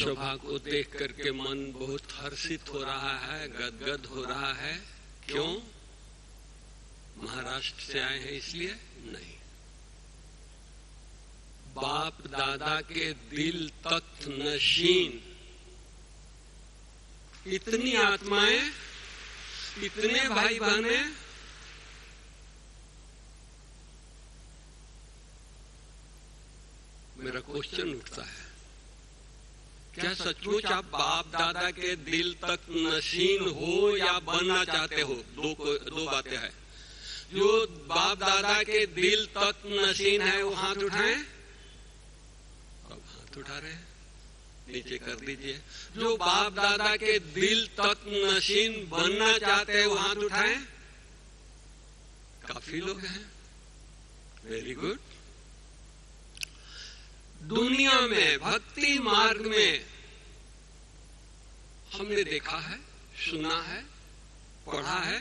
सभा को देख करके मन बहुत हर्षित हो रहा है, गदगद हो रहा है। क्यों? महाराष्ट्र से आए हैं इसलिए नहीं, बाप दादा के दिल तख्त नशीन इतनी आत्माएं, इतने भाई बहने मेरा क्वेश्चन उठता है, क्या सचमुच आप बाप दादा के दिल तक नशीन हो या बनना चाहते हो? दो बातें हैं। जो बाप दादा के दिल तक नशीन है वो हाथ उठाएं। अब हाथ उठा रहे हैं, नीचे कर दीजिए। जो बाप दादा के दिल तक नशीन बनना चाहते हैं वो हाथ उठाएं। काफी लोग हैं, वेरी गुड। दुनिया में भक्ति मार्ग में हमने देखा है, सुना है, पढ़ा है,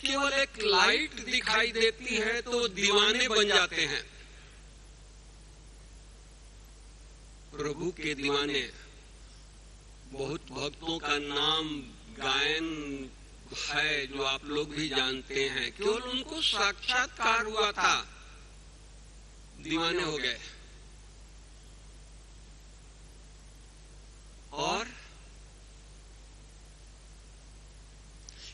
केवल एक लाइट दिखाई देती है तो दीवाने बन जाते हैं, प्रभु के दीवाने। बहुत भक्तों का नाम गायन है जो आप लोग भी जानते हैं, केवल उनको साक्षात्कार हुआ था, दीवाने हो गए। और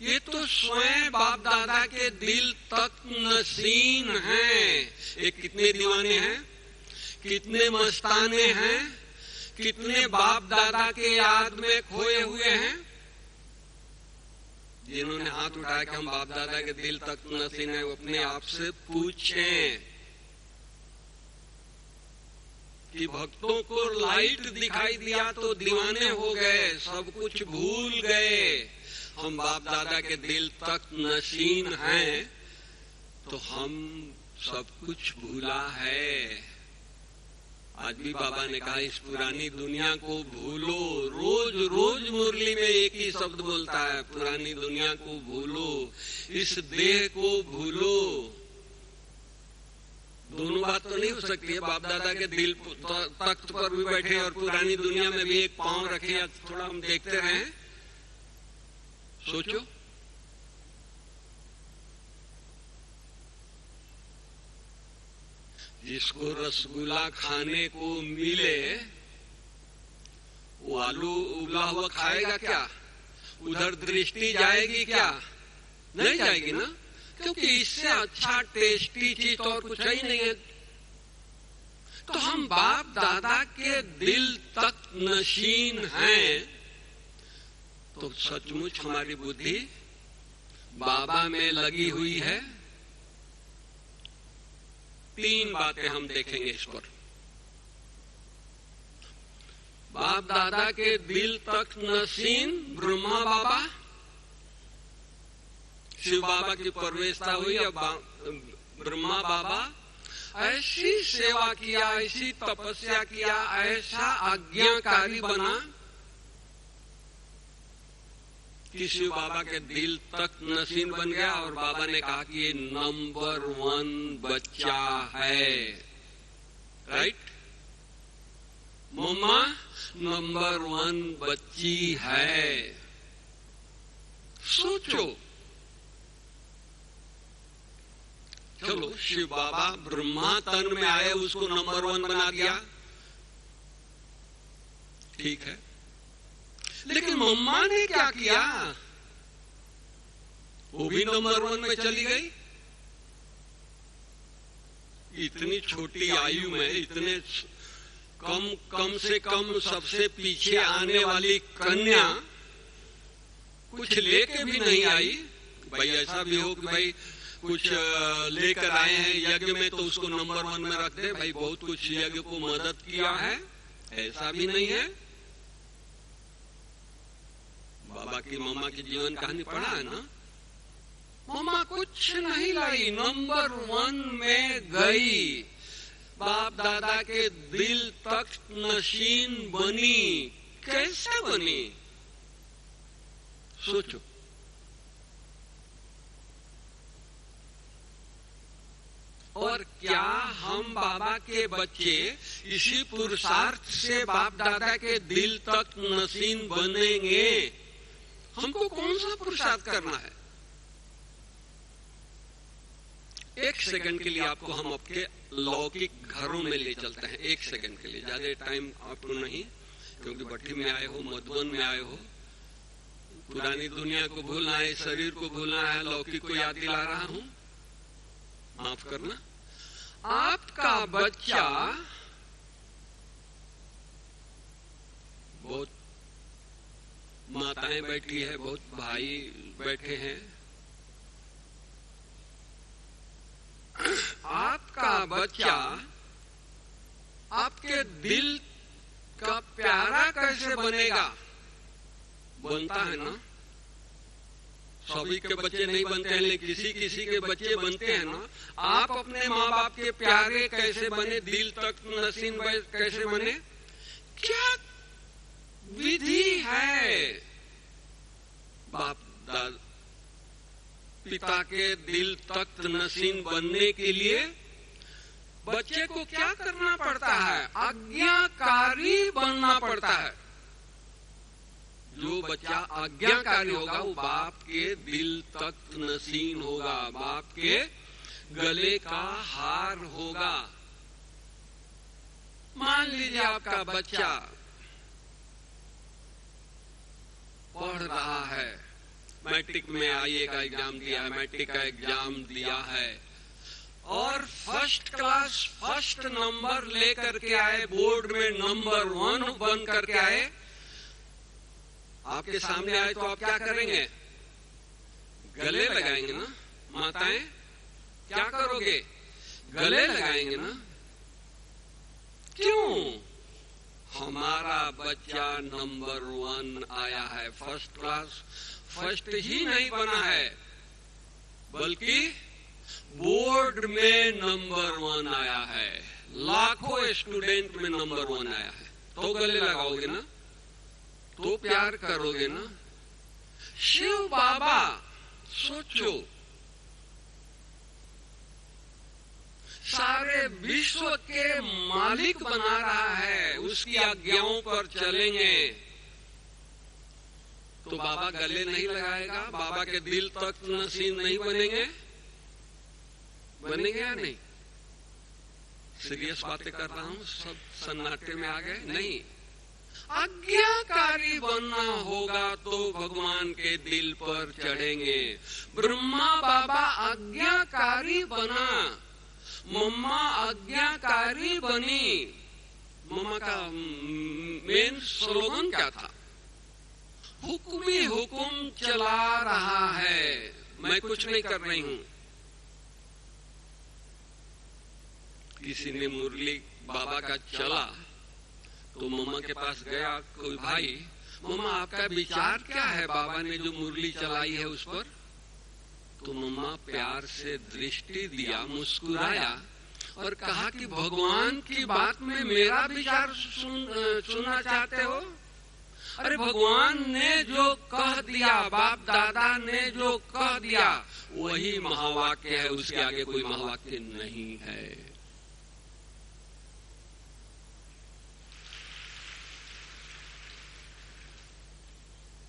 ये तो स्वयं बाप दादा के दिल तक नशीन हैं। ये कितने दीवाने हैं, कितने मस्ताने हैं, कितने बाप दादा के याद में खोए हुए हैं, जिन्होंने हाथ उठाया कि हम बाप दादा के दिल तक नशीन है, वो अपने आप से पूछें कि भक्तों को लाइट दिखाई दिया तो दीवाने हो गए, सब कुछ भूल गए। हम बाप दादा के दिल तक नशीन हैं तो हम सब कुछ भूला है। आज भी बाबा ने कहा इस पुरानी दुनिया को भूलो। रोज रोज मुरली में एक ही शब्द बोलता है, पुरानी दुनिया को भूलो, इस देह को भूलो। दोनों बात तो नहीं हो सकती है। बाप दादा के दिल तख्त पर भी बैठे और पुरानी दुनिया में भी एक पांव रखे, या थोड़ा हम देखते रहे। सोचो, जिसको रसगुल्ला खाने को मिले वो आलू उबला हुआ खाएगा क्या? उधर दृष्टि जाएगी क्या? नहीं जाएगी ना, क्योंकि इससे अच्छा टेस्टी चीज और कुछ ही नहीं है। तो हम बाप दादा के दिल तक नशीन हैं तो सचमुच हमारी बुद्धि बाबा में लगी हुई है। तीन बातें हम देखेंगे इस पर। बाप दादा के दिल तक नशीन ब्रह्मा बाबा, शिव बाबा की परवेशता हुई। अब ब्रह्मा बाबा ऐसी सेवा किया, ऐसी तपस्या किया, ऐसा आज्ञाकारी बना कि शिव बाबा के दिल तक नशीन बन गया। और बाबा ने कहा कि ये नंबर 1 बच्चा है, राइट? मम्मा नंबर 1 बच्ची है। सोचो, चलो शिव बाबा ब्रह्मा तन में आए, उसको नंबर 1 बना दिया, ठीक है। लेकिन मम्मा ने क्या किया? वो भी नंबर 1 में चली गई। इतनी छोटी आयु में, इतने कम से कम सबसे पीछे आने वाली कन्या कुछ लेके भी नहीं आई। भाई ऐसा भी हो कि भाई कुछ लेकर आए हैं यज्ञ में तो उसको नंबर 1 में रख दे, भाई बहुत कुछ यज्ञ को मदद किया है, ऐसा भी नहीं है। बाबा की मम्मा की जीवन कहानी पढ़ा है ना? मम्मा कुछ नहीं लाई, नंबर 1 में गई, बाप दादा के दिल तक नशीन बनी। कैसे बनी? सोचो। और क्या हम बाबा के बच्चे इसी पुरुषार्थ से बाप दादा के दिल तक नसीन बनेंगे? हमको कौन सा पुरुषार्थ करना है? एक सेकंड के लिए आपको हम आपके लौकिक घरों में ले चलते हैं। एक सेकंड के लिए, ज्यादा टाइम आपको नहीं, क्योंकि भट्टी में आए हो, मधुबन में आए हो। पुरानी दुनिया को भूलना है, शरीर को भूलना है, लौकिक को याद दिला रहा हूं, माफ करना। आपका बच्चा बहुत माताएं बैठी है, बहुत भाई बैठे हैं। आपका बच्चा आपके दिल का प्यारा कैसे बनेगा? बनता है ना, सभी के बच्चे नहीं बनते हैं, लेकिन किसी किसी के बच्चे बनते हैं ना। आप अपने माँ बाप के प्यारे कैसे बने, दिल तक नसीन कैसे बने? क्या विधि है बाप दादा पिता के दिल तक नसीन बनने के लिए? बच्चे को क्या करना पड़ता है? आज्ञाकारी बनना पड़ता है। जो बच्चा आज्ञाकारी होगा वो बाप के दिल तक नसीन होगा, बाप के गले का हार होगा। मान लीजिए आपका बच्चा पढ़ रहा है, मैट्रिक में आईए का एग्जाम दिया है, मैट्रिक का एग्जाम दिया है और फर्स्ट क्लास फर्स्ट नंबर लेकर के आए, बोर्ड में नंबर 1 बन करके आए। आपके सामने आए तो आप क्या करेंगे? गले लगाएंगे ना। माताएं क्या करोगे? गले लगाएंगे ना। क्यों? हमारा बच्चा नंबर 1 आया है, फर्स्ट क्लास फर्स्ट ही नहीं बना है, बल्कि बोर्ड में नंबर 1 आया है, लाखों स्टूडेंट में नंबर 1 आया है। तो गले लगाओगे ना, तो प्यार करोगे ना। शिव बाबा सोचो, सारे विश्व के मालिक बना रहा है, उसकी आज्ञाओं पर चलेंगे तो बाबा गले नहीं लगाएगा? बाबा के दिल तक नसीन नहीं बनेंगे? बनेंगे या नहीं? सीरियस बातें कर रहा हूं, सब सन्नाटे में आ गए। नहीं, आज्ञाकारी बनना होगा तो भगवान के दिल पर चढ़ेंगे। ब्रह्मा बाबा आज्ञाकारी बना, मम्मा आज्ञाकारी बनी। मम्मा का मेन स्लोगन क्या था? हुक्मी हुकुम चला रहा है, मैं कुछ नहीं कर रही हूं। किसी ने मुरली बाबा का चला तो मम्मा के पास गया कोई भाई, मम्मा आपका विचार क्या है बाबा ने जो मुरली चलाई है उस पर? तो मम्मा प्यार से दृष्टि दिया, मुस्कुराया और कहा कि भगवान की बात में मेरा विचार सुनना चाहते हो? अरे भगवान ने जो कह दिया, बाप दादा ने जो कह दिया वही महावाक्य है, उसके आगे कोई महावाक्य नहीं है।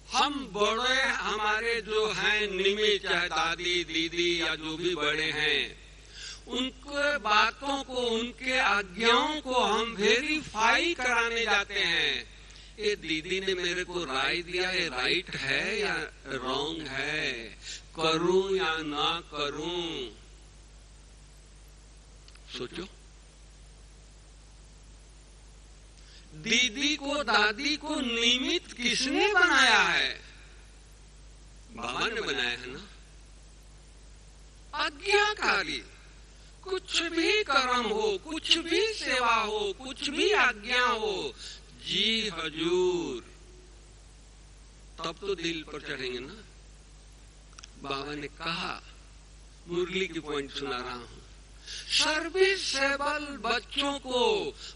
हम बड़े हमारे जो हैं निमी, चाहे दादी दीदी या जो भी बड़े हैं, उनके बातों को, उनके आज्ञाओं को हम वेरीफाई कराने जाते हैं। ये दीदी ने मेरे को राय दिया, ये राइट है या रॉन्ग है, करूं या ना करूं? सोचो, दीदी को दादी को निमित्त किसने बनाया है? बाबा ने बनाया है ना। आज्ञाकारी, कुछ भी कर्म हो, कुछ भी सेवा हो, कुछ भी आज्ञा हो, जी हजूर, तब तो दिल पर चढ़ेंगे ना। बाबा ने कहा, मुरली की पॉइंट सुना रहा हूं, सर्विसेबल बच्चों को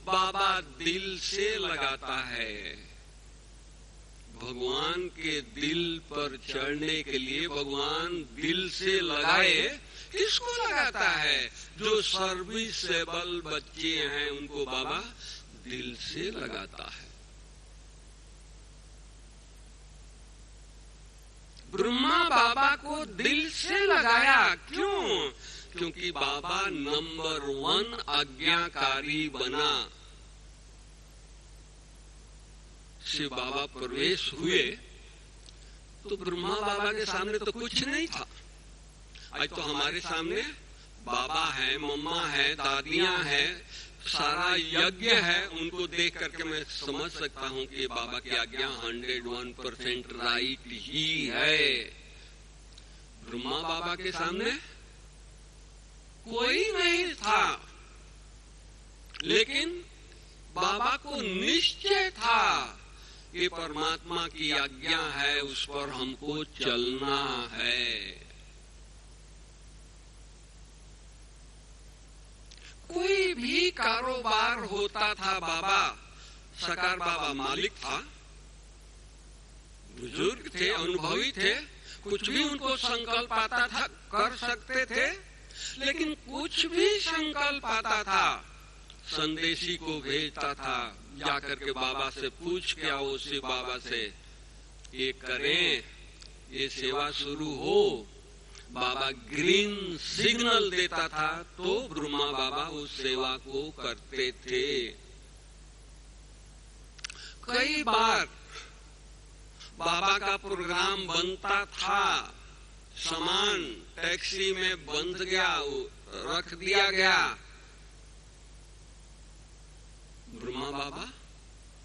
बाबा दिल से लगाता है। भगवान के दिल पर चढ़ने के लिए भगवान दिल से लगाए, किसको लगाता है? जो सर्विसेबल बच्चे हैं उनको बाबा दिल से लगाता है। ब्रह्मा बाबा को दिल से लगाया, क्यों? क्योंकि बाबा नंबर 1 आज्ञाकारी बना। शिव बाबा प्रवेश हुए तो ब्रह्मा बाबा के सामने तो कुछ नहीं था। आज तो हमारे सामने बाबा है, मम्मा है, दादियां हैं, सारा यज्ञ है। उनको देख करके मैं समझ सकता हूं कि बाबा की आज्ञा 101% राइट ही है। ब्रह्मा बाबा के सामने कोई नहीं था, लेकिन बाबा को निश्चय था ये परमात्मा की आज्ञा है, उस पर हमको चलना है। कोई भी कारोबार होता था, बाबा सकार बाबा मालिक था, बुजुर्ग थे, अनुभवी थे, कुछ भी उनको संकल्प आता था कर सकते थे। लेकिन कुछ भी संकल्प आता था, संदेशी को भेजता था, जाकर के बाबा से पूछ के आओ, शिव बाबा से ये करें, ये सेवा शुरू हो। बाबा ग्रीन सिग्नल देता था तो ब्रह्मा बाबा उस सेवा को करते थे। कई बार बाबा का प्रोग्राम बनता था, सामान टैक्सी में बंध गया, रख दिया गया, ब्रह्मा बाबा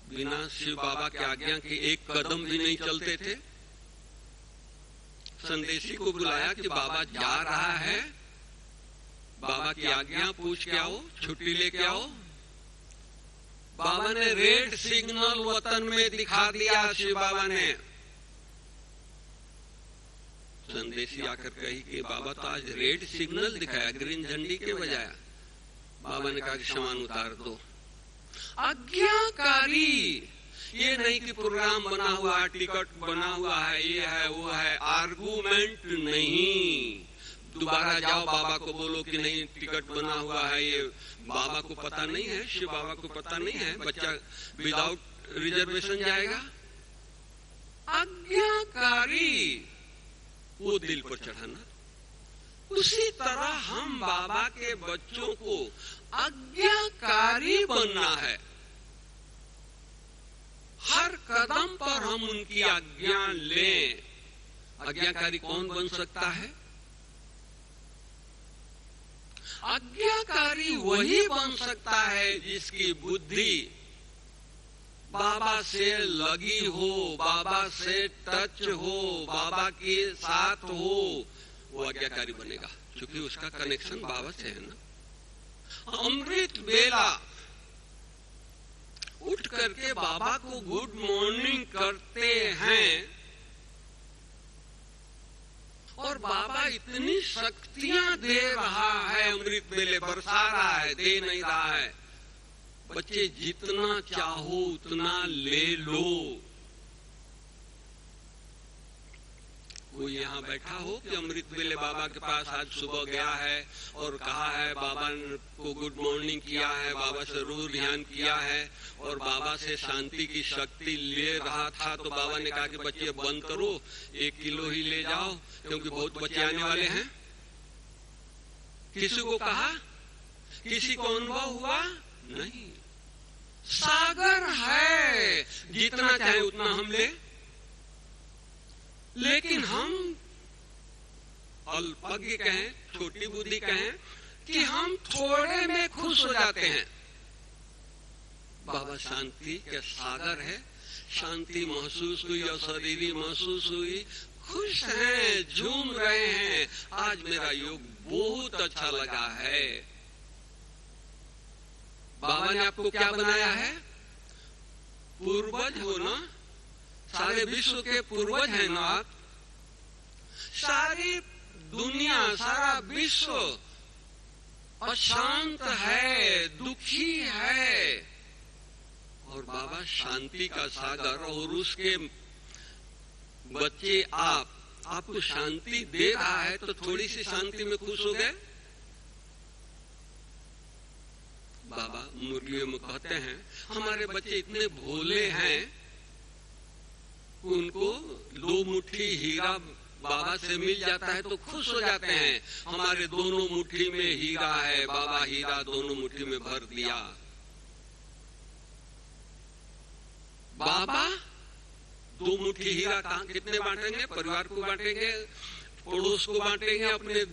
बिना शिव बाबा की आज्ञा के एक कदम भी नहीं चलते थे। संदेशी को बुलाया कि बाबा जा रहा है, बाबा की आज्ञा पूछ के आओ, छुट्टी लेके आओ। बाबा ने रेड सिग्नल वतन में दिखा दिया। शिव बाबा ने संदेशी आकर कही कि बाबा तो आज रेड सिग्नल दिखाया, ग्रीन झंडी के बजाय। बाबा ने कहा कि सामान उतार दो। आज्ञाकारी, ये नहीं कि प्रोग्राम बना हुआ, टिकट बना हुआ है, ये है वो है, आर्गुमेंट नहीं। दोबारा जाओ बाबा को बोलो कि नहीं टिकट बना हुआ है, ये बाबा को पता नहीं है, शिव बाबा को पता नहीं है, बच्चा विदाउट रिजर्वेशन जाएगा। आज्ञाकारी, वो दिल पर चढ़ाना। उसी तरह हम बाबा के बच्चों को आज्ञाकारी बनना है। हर कदम पर हम उनकी आज्ञा लें। आज्ञाकारी कौन बन सकता है? आज्ञाकारी वही बन सकता है जिसकी बुद्धि बाबा से लगी हो, बाबा से टच हो, बाबा के साथ हो, वो आज्ञाकारी बनेगा, क्योंकि उसका कनेक्शन बाबा से है ना। अमृत बेला उठ करके बाबा को गुड मॉर्निंग करते हैं और बाबा इतनी शक्तियां दे रहा है, अमृत बेले बरसा रहा है, दे नहीं रहा है। बच्चे जितना चाहो उतना ले लो। कोई यहाँ बैठा हो कि अमृत बेले बाबा के पास आज सुबह गया है और कहा है, बाबा को गुड मॉर्निंग किया है, बाबा से रूह ध्यान किया है और बाबा से शांति की शक्ति ले रहा था, तो बाबा ने कहा कि बच्चे बंद करो, 1 किलो ही ले जाओ क्योंकि बहुत बच्चे आने वाले हैं। किसी को कहा? किसी को अनुभव हुआ? नहीं। सागर है, जितना चाहे उतना हम ले, लेकिन हम अल्पज्ञ कहें, छोटी बुद्धि कहें कि हम थोड़े में खुश हो जाते हैं। बाबा शांति के सागर है, शांति महसूस हुई और शरीरी महसूस हुई, खुश हैं, झूम रहे हैं, आज मेरा योग बहुत अच्छा लगा है। बाबा ने आपको क्या बनाया है? पूर्वज हो ना, सारे विश्व के पूर्वज हैं ना आप। सारी दुनिया, सारा विश्व अशांत है, दुखी है, और बाबा शांति का सागर, और उसके बच्चे आप आपको शांति दे रहा है तो थोड़ी सी शांति में खुश हो गए। बाबा मुरलियों में कहते हैं हमारे बच्चे इतने भोले हैं, उनको 2 मुट्ठी हीरा बाबा से मिल जाता है तो खुश हो जाते हैं। हमारे दोनों मुट्ठी में हीरा है, बाबा हीरा दोनों मुट्ठी में भर दिया। बाबा 2 मुट्ठी हीरा कहां कितने बांटेंगे? परिवार को बांटेंगे, पड़ोस को बांटेंगे, अपने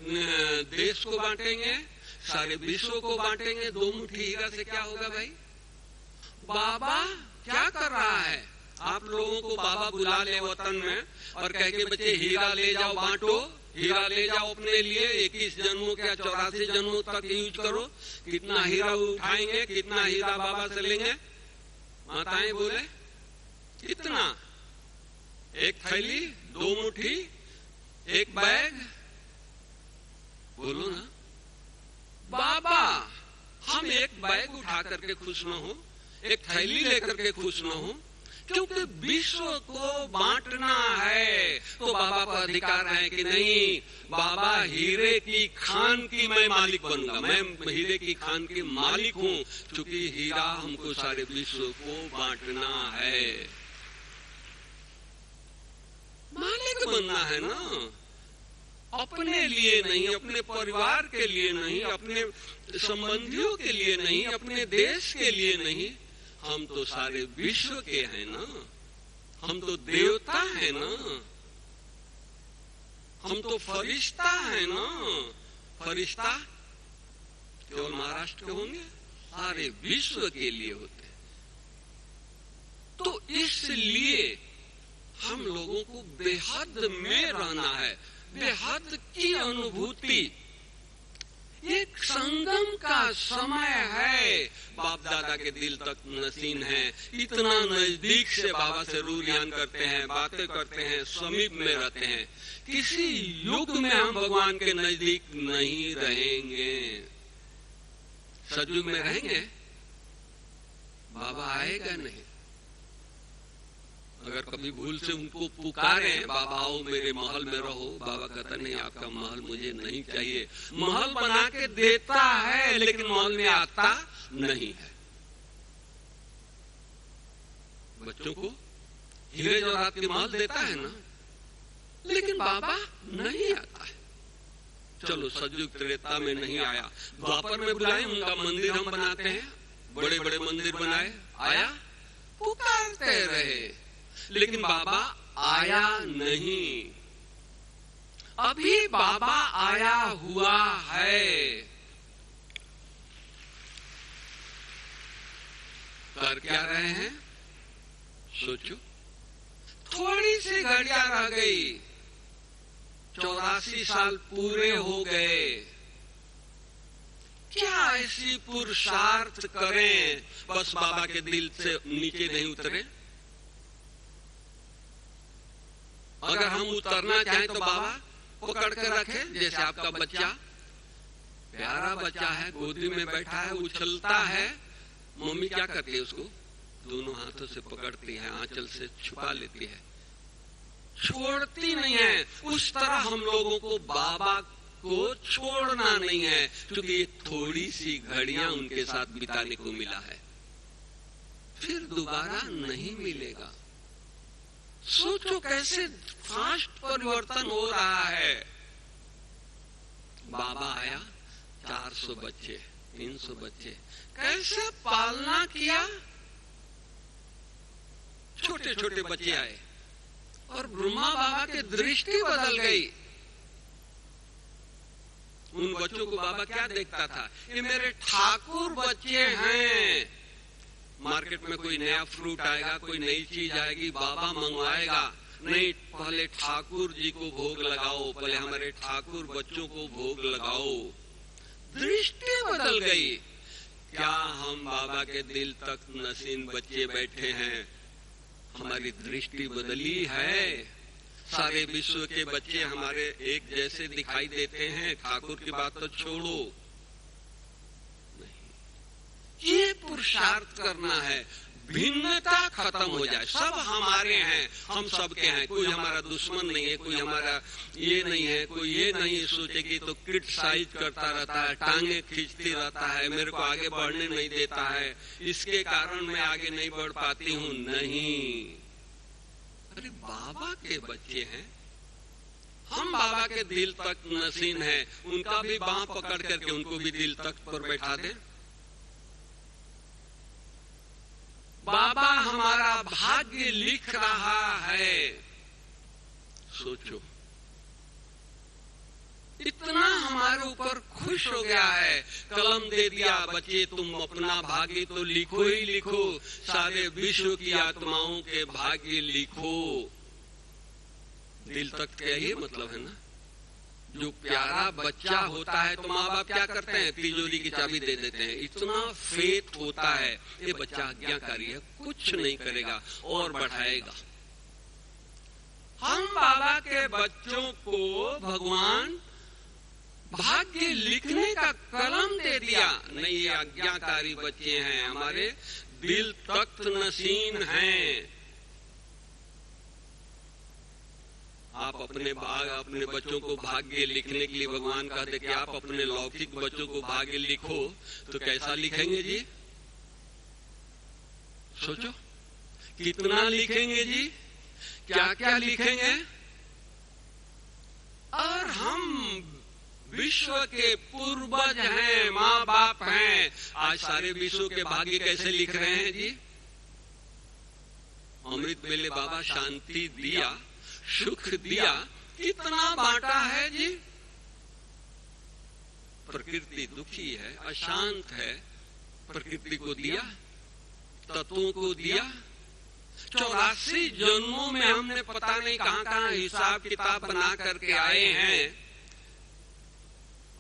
देश को बांटेंगे, सारे विश्व को बांटेंगे। 2 मुट्ठी हीरा से क्या होगा भाई? बाबा क्या कर रहा है? आप लोगों को बाबा बुला ले वतन में और कह के बच्चे हीरा ले जाओ, बांटो, हीरा ले जाओ अपने लिए, 21 जन्मों के 84 जन्मों तक यूज करो। कितना हीरा उठाएंगे, कितना हीरा बाबा से लेंगे? माताएं बोले कितना? 1 थैली, 2 मुट्ठी, 1 बैग, बोलो ना। बाबा हम 1 बैग उठा करके खुश न हो, 1 थैली लेकर के खुश न हो, क्योंकि विश्व को बांटना है। तो बाबा को अधिकार है कि नहीं, बाबा हीरे की खान की मैं मालिक बनूंगा, मैं हीरे की खान की मालिक हूं, क्योंकि हीरा हमको सारे विश्व को बांटना है। मालिक बनना है ना, अपने लिए नहीं, अपने परिवार के लिए नहीं, अपने संबंधियों के लिए नहीं, अपने देश के लिए नहीं। हम तो सारे विश्व के हैं ना, हम तो देवता हैं ना, हम तो फरिश्ता हैं ना। फरिश्ता केवल महाराष्ट्र के होंगे, सारे विश्व के लिए होते। तो इसलिए हम लोगों को बेहद में रहना है, बेहद की अनुभूति। एक संगम का समय है। बाप दादा के दिल तक नसीन है, इतना नजदीक से बाबा से रूरियान करते हैं, बातें करते हैं, समीप में रहते हैं। किसी युग में हम भगवान के नजदीक नहीं रहेंगे। सतयुग में रहेंगे, बाबा आएगा नहीं। अगर कभी भूल से उनको पुकारे, बाबा आओ मेरे महल में रहो, बाबा कहता नहीं, आपका महल मुझे नहीं चाहिए। महल बना के देता है लेकिन महल में आता नहीं है। बच्चों को हीरे जवाहरात के महल देता है ना, लेकिन बाबा नहीं आता है। चलो सतयुग त्रेता में नहीं आया, द्वापर में बुलाए, उनका मंदिर हम बनाते हैं, बड़े बड़े मंदिर बनाए, आया, पुकारते रहे, लेकिन बाबा आया नहीं। अभी बाबा आया हुआ है। कर क्या रहे हैं? सोचो, थोड़ी सी घड़ियां रह गई, 84 साल पूरे हो गए। क्या ऐसी पुरुषार्थ करें बस बाबा के दिल से नीचे नहीं उतरे? अगर हम उतरना चाहें तो बाबा पकड़ कर रखे, जैसे आपका बच्चा, प्यारा बच्चा है, गोदी में बैठा है, उछलता है, मम्मी क्या करती है? उसको दोनों हाथों से पकड़ती है, आंचल से छुपा लेती है, छोड़ती नहीं है। उस तरह हम लोगों को बाबा को छोड़ना नहीं है, क्योंकि थोड़ी सी घड़ियां उनके साथ बिताने को मिला है, फिर दोबारा नहीं मिलेगा। सोचो कैसे फास्ट परिवर्तन हो रहा है। बाबा आया, 400 बच्चे, 300 बच्चे, कैसे पालना किया। छोटे छोटे बच्चे आए और ब्रह्मा बाबा की दृष्टि बदल गई। उन बच्चों को बाबा क्या देखता था? ये मेरे ठाकुर बच्चे हैं। मार्केट में कोई नया फ्रूट आएगा, कोई नई चीज आएगी, बाबा मंगवाएगा, नहीं, पहले ठाकुर जी को भोग लगाओ, पहले हमारे ठाकुर बच्चों को भोग लगाओ। दृष्टि बदल गई। क्या हम बाबा के दिल तक नसीन बच्चे बैठे हैं? हमारी दृष्टि बदली है। सारे विश्व के बच्चे हमारे एक जैसे दिखाई देते हैं, ठाकुर की बात तो छोड़ो। नहीं, ये पुरुषार्थ करना है। भिन्नता खत्म हो जाए। सब हमारे हैं, हम सबके हैं, कोई हमारा दुश्मन नहीं है, कोई हमारा ये नहीं है, कोई ये नहीं सोचेगी तो क्रिटिसाइज करता रहता है, टांगे खींचती रहता है, मेरे को आगे बढ़ने नहीं देता है, इसके कारण मैं आगे नहीं बढ़ पाती हूं। नहीं, अरे बाबा के बच्चे हैं हम, बाबा के दिल तक नसीन है, उनका भी बांह पकड़ करके उनको भी दिल तक पर बैठा दे। बाबा हमारा भाग्य लिख रहा है। सोचो, इतना हमारे ऊपर खुश हो गया है, कलम दे दिया, बच्चे तुम अपना भाग्य तो लिखो ही लिखो, सारे विश्व की आत्माओं के भाग्य लिखो। दिल तक का यही मतलब है ना। जो प्यारा बच्चा होता है तो माँ बाप क्या करते हैं, तिजोरी की चाबी दे देते हैं। इतना फेथ होता है, ये बच्चा आज्ञाकारी है, कुछ नहीं करेगा और बढ़ाएगा। हम बाबा के बच्चों को भगवान भाग्य लिखने का कलम दे दिया। नहीं, ये आज्ञाकारी बच्चे हैं, हमारे दिल तख्त नशीन हैं। आप अपने बच्चों को भाग्य लिखने के लिए भगवान कहते कि आप अपने लौकिक बच्चों को भाग्य लिखो, तो कैसा लिखेंगे जी? सोचो, कितना लिखेंगे जी, क्या क्या लिखेंगे? और हम विश्व के पूर्वज हैं, माँ बाप हैं, आज सारे विश्व के भाग्य कैसे लिख रहे हैं जी? अमृत वेले बाबा शांति दिया, सुख दिया, कितना बांटा है जी? प्रकृति दुखी है, अशांत है, प्रकृति को दिया, तत्वों को दिया। 84 जन्मों में हमने पता नहीं कहां हिसाब किताब बना करके आए हैं।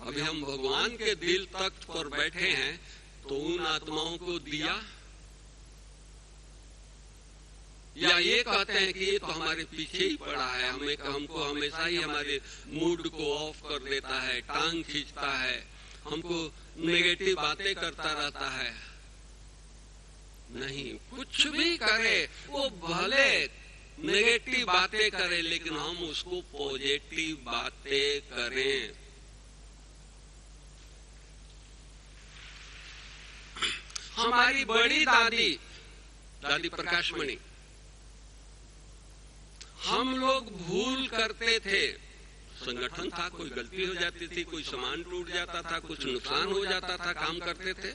अभी हम भगवान के दिल तख्त पर बैठे हैं तो उन आत्माओं को दिया, या ये कहते हैं कि ये तो हमारे पीछे ही पड़ा है, हमको हमेशा ही हमारे मूड को ऑफ कर देता है, टांग खींचता है, हमको नेगेटिव बातें करता रहता है। नहीं, कुछ भी करे, वो भले नेगेटिव बातें करे, लेकिन हम उसको पॉजिटिव बातें करें। हमारी बड़ी दादी प्रकाशमणि, हम लोग भूल करते थे, संगठन था, कोई गलती हो जाती थी, कोई सामान टूट जाता था, कुछ नुकसान हो जाता था, काम करते थे।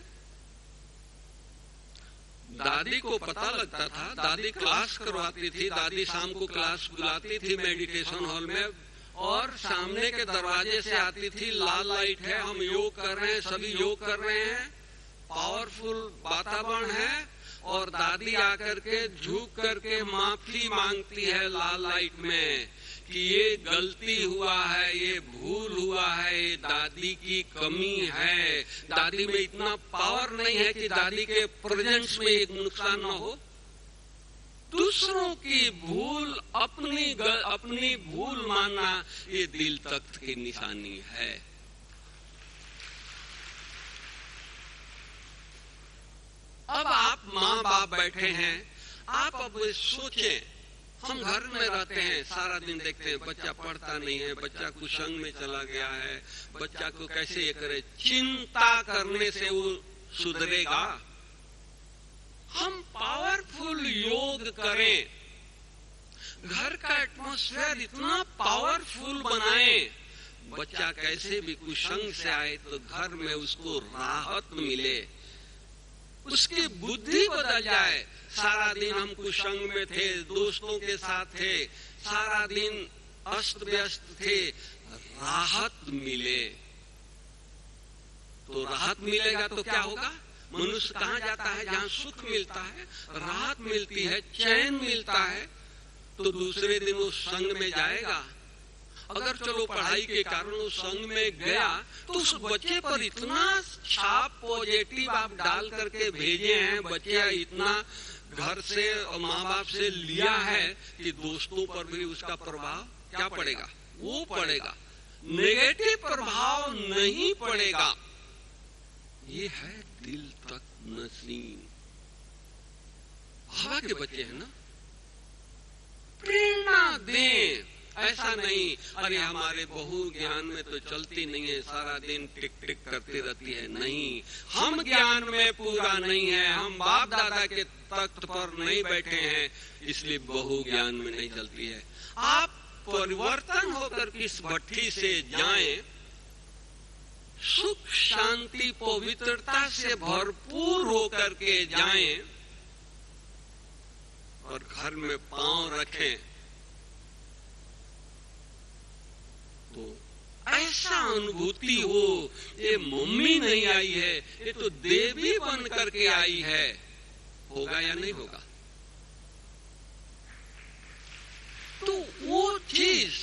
दादी को पता लगता था, दादी क्लास करवाती थी, दादी शाम को क्लास बुलाती थी मेडिटेशन हॉल में, और सामने के दरवाजे से आती थी, लाल लाइट है, हम योग कर रहे हैं, सभी योग कर रहे हैं, पावरफुल वातावरण है, और दादी आकर के झुक करके माफी मांगती है लाल लाइट में कि ये गलती हुआ है, ये भूल हुआ है, ये दादी की कमी है, दादी में इतना पावर नहीं है कि दादी के प्रेजेंस में एक नुकसान न हो। दूसरों की भूल अपनी भूल मानना, ये दिल तख्त की निशानी है। अब आप माँ बाप बैठे हैं, आप अब सोचें, हम घर में रहते हैं, सारा दिन देखते हैं बच्चा पढ़ता नहीं है, बच्चा कुसंग में चला गया है, बच्चा को कैसे ये करे, चिंता करने से वो सुधरेगा। हम पावरफुल योग करें, घर का एटमॉस्फेयर इतना पावरफुल बनाएं, बच्चा कैसे भी कुसंग से आए तो घर में उसको राहत मिले, उसकी बुद्धि बदल जाए। सारा दिन हम कुसंग में थे, दोस्तों के साथ थे, सारा दिन अस्त व्यस्त थे, राहत मिले। तो राहत मिलेगा तो क्या होगा? मनुष्य कहाँ जाता है? जहाँ सुख मिलता है, राहत मिलती है, चैन मिलता है, तो दूसरे दिन वो संग में जाएगा। अगर चलो पढ़ाई के कारण वो संग में गया तो उस बच्चे पर इतना छाप पॉजिटिव आप डाल करके भेजे हैं, बच्चे इतना घर से और माँ बाप से लिया है कि दोस्तों पर भी उसका प्रभाव क्या पड़ेगा? वो पड़ेगा, नेगेटिव प्रभाव नहीं पड़ेगा। ये है दिल तक नसीन। हवा के बच्चे हैं ना, प्रेरणा दें। ऐसा नहीं अरे हमारे बहू ज्ञान में तो चलती नहीं है, सारा दिन टिक टिक करती रहती है। नहीं, हम ज्ञान में पूरा नहीं है, हम बाप दादा के तख्त पर नहीं बैठे हैं, इसलिए बहू ज्ञान में नहीं चलती है। आप परिवर्तन होकर इस भट्ठी से जाएं, सुख शांति पवित्रता से भरपूर होकर के जाएं और घर में पांव रखें तो ऐसा अनुभूति हो, ये मम्मी नहीं आई है, ये तो देवी बन करके आई है। होगा या नहीं होगा? तो वो चीज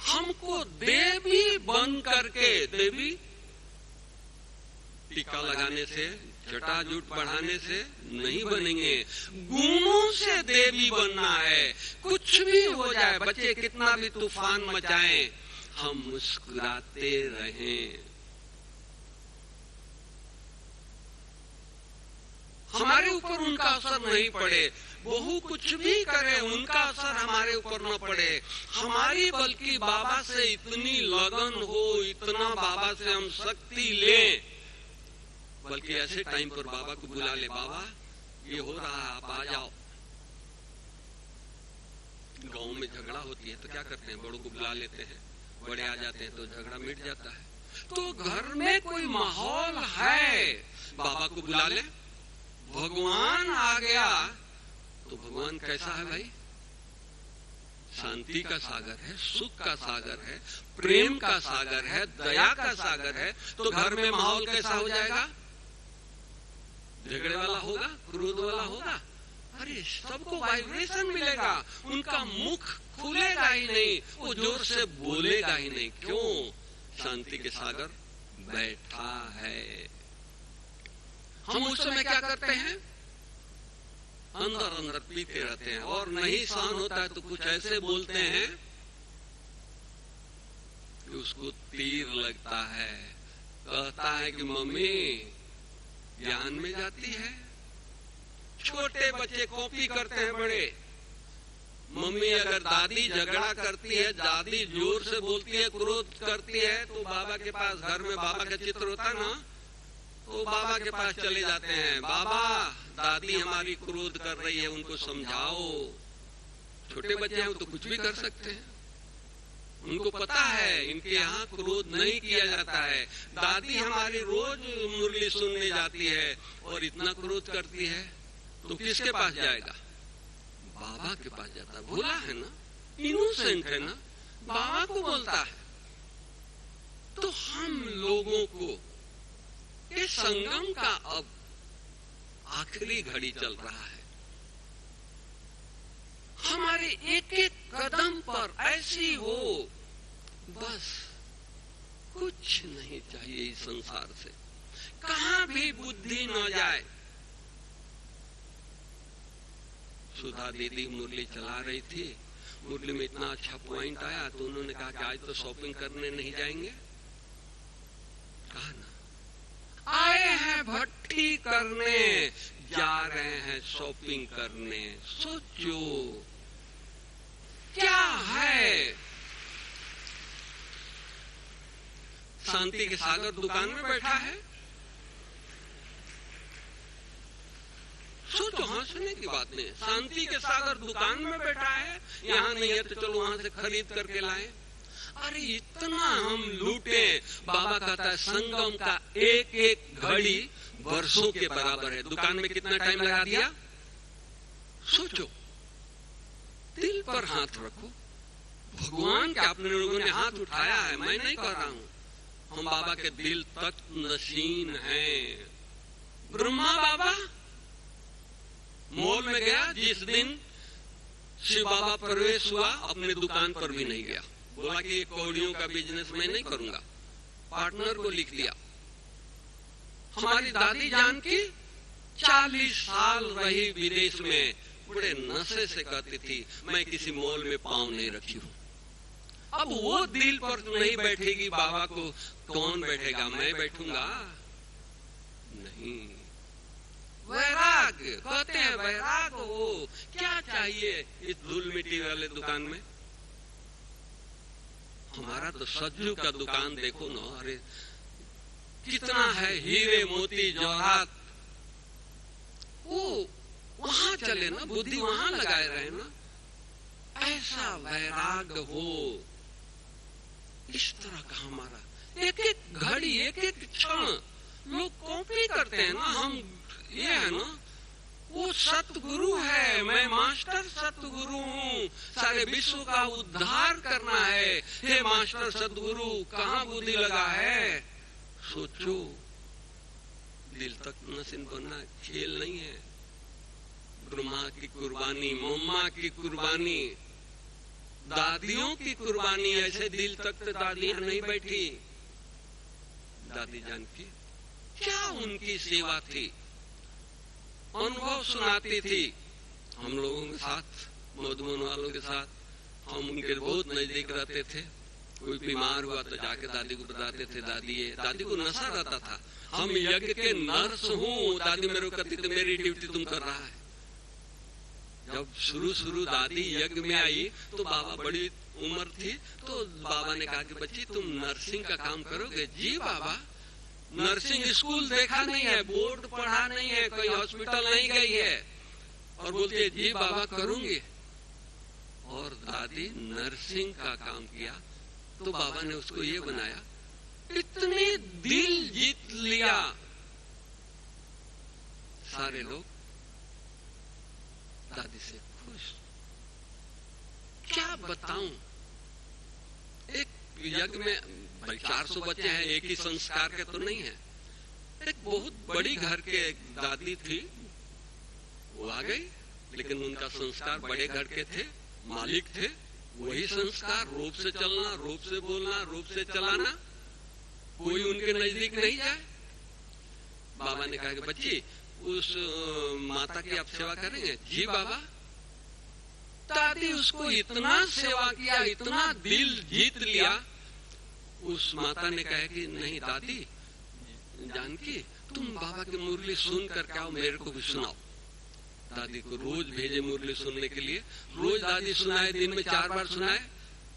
हमको देवी बन करके, देवी टीका लगाने से, जटाजूट बढ़ाने से नहीं बनेंगे, गुणों से देवी बनना है। कुछ भी हो जाए, बच्चे कितना भी तूफान मचाएं, हम मुस्कुराते रहें। हमारे ऊपर उनका असर नहीं पड़े, बहू कुछ भी करे उनका असर हमारे ऊपर न पड़े। हमारी बल्कि बाबा से इतनी लगन हो, इतना बाबा से हम शक्ति लें, बल्कि ऐसे टाइम पर बाबा को बुला ले, बाबा ये हो रहा है, आप आ जाओ। गांव में झगड़ा होती है तो क्या करते हैं, बड़ों को बुला लेते हैं, बड़े आ जाते हैं तो झगड़ा मिट जाता है। तो घर में कोई माहौल है, बाबा को बुला ले। भगवान आ गया तो भगवान कैसा है भाई? शांति का सागर है, सुख का सागर है, प्रेम का सागर है, दया का सागर है। तो घर में माहौल कैसा हो जाएगा? झगड़े वाला होगा, क्रोध वाला होगा? अरे सबको वाइब्रेशन मिलेगा, उनका मुख खुलेगा ही नहीं, वो जोर से बोलेगा ही नहीं। क्यों? शांति के सागर बैठा है। हम उस समय क्या करते हैं? अंदर अंदर पीते रहते हैं, और नहीं सहन होता है तो कुछ ऐसे बोलते हैं कि उसको तीर लगता है। कहता है कि मम्मी ज्ञान में जाती है। छोटे बच्चे कॉपी करते हैं बड़े। मम्मी अगर दादी झगड़ा करती है, दादी जोर से बोलती है, क्रोध करती है, तो बाबा के पास, घर में बाबा का चित्र होता है ना, तो बाबा के पास चले जाते हैं। बाबा दादी हमारी क्रोध कर रही है, उनको समझाओ। छोटे बच्चे हैं तो कुछ भी कर सकते हैं, उनको पता है इनके यहाँ क्रोध नहीं किया जाता है। दादी हमारी रोज मुरली सुनने जाती है और इतना क्रोध करती है, तो किसके पास जाएगा? बाबा के पास जाता है। भोला है ना, इनोसेंट है ना, बाबा को बोलता है। तो हम लोगों को ये संगम का अब आखिरी घड़ी चल रहा है। हमारे एक एक कदम पर ऐसी हो, बस कुछ नहीं चाहिए इस संसार से, कहां भी बुद्धि न जाए। सुधा दीदी मुरली चला रही थी, मुरली में इतना अच्छा पॉइंट आया तो उन्होंने कहा कि आज तो शॉपिंग करने नहीं जाएंगे। कहा ना, आए हैं भट्टी करने, जा रहे हैं शॉपिंग करने। सोचो क्या है? शांति के सागर दुकान में बैठा है। सोचो, हंसने की बात नहीं। शांति के सागर दुकान में बैठा है, यहाँ नहीं है तो चलो वहां से खरीद करके लाए। अरे इतना हम लूटे। बाबा कहता है संगम का एक एक घड़ी वर्षों के बराबर है। दुकान में कितना टाइम लगा दिया? सोचो, दिल पर हाथ रखो। भगवान के अपने लोगों ने हाथ उठाया है, मैं नहीं कर रहा हूं। हम बाबा के दिल तक नशीन हैं। ब्रह्मा बाबा मॉल में गया, जिस दिन शिव बाबा प्रवेश हुआ अपने दुकान पर भी नहीं गया। बोला कि ये कौड़ियों का बिजनेस मैं नहीं करूंगा, पार्टनर को लिख दिया। हमारी दादी जान की 40 साल रही विदेश में, बड़े नशे से कहती थी मैं किसी मॉल में पांव नहीं रखी हूं। अब वो दिल पर नहीं बैठेगी, बाबा को कौन बैठेगा? मैं बैठूंगा? नहीं। वैराग्य कहते हैं, वैराग हो। क्या चाहिए इस धूल मिट्टी वाले दुकान में? हमारा तो सज्जू का दुकान देखो ना, अरे कितना है, हीरे मोती जवाहरात। वो वहां चले ना, बुद्धि वहां लगाए रहे ना। ऐसा वैराग हो, इस तरह का हमारा एक एक घड़ी, एक एक क्षण लोग कॉपी करते हैं ना। हम ये है ना, वो सतगुरु है, मैं मास्टर सतगुरु हूँ, सारे विश्व का उद्धार करना है। हे मास्टर सतगुरु, कहाँ बुद्धि लगा है? सोचो, दिल तक नसीन बनना खेल नहीं है। ब्रह्मा की कुर्बानी, मम्मा की कुर्बानी, दादियों की कुर्बानी, ऐसे दिल तक तो दादियां नहीं बैठी। दादी जानकी क्या उनकी सेवा थी, अनुभव सुनाती थी हम लोगों के साथ, मधुबन वालों के साथ। हम उनके बहुत नजदीक रहते थे। कोई बीमार हुआ तो जाके दादी को बताते थे, दादी को नशा रहता था, हम यज्ञ के नर्स हूँ। दादी मेरे को कहती थी, मेरी ड्यूटी तुम कर रहा है। जब शुरू दादी यज्ञ में आई तो बाबा बड़ी उम्र थी, तो बाबा ने कहा कि बच्ची तुम नर्सिंग का काम करोगे? जी बाबा, नर्सिंग स्कूल देखा नहीं है, बोर्ड पढ़ा नहीं है, कोई हॉस्पिटल नहीं गई है, और बोलती है जी बाबा करूंगी। और दादी नर्सिंग का काम किया तो बाबा ने उसको ये बनाया, इतने दिल जीत लिया। सारे लोग दादी से खुश। क्या बताऊं, एक यज्ञ में 400 बच्चे हैं, एक ही संस्कार के तो नहीं है। एक बहुत बड़ी घर के दादी थी, वो आ गई, लेकिन उनका संस्कार बड़े घर के थे, मालिक थे। वही संस्कार, रूप से चलना, रूप से बोलना, रूप से चलाना, कोई उनके नजदीक नहीं जाए। बाबा ने कहा कि बच्ची उस माता की आप सेवा करेंगे? जी बाबा। दादी उसको इतना सेवा किया, इतना दिल जीत लिया। उस माता ने कहा कि नहीं दादी, जानकी तुम बाबा की मुरली सुन करके आओ, मेरे को भी सुनाओ। दादी को रोज भेजे मुरली सुनने के लिए, रोज दादी सुनाए, दिन में 4 बार सुनाए।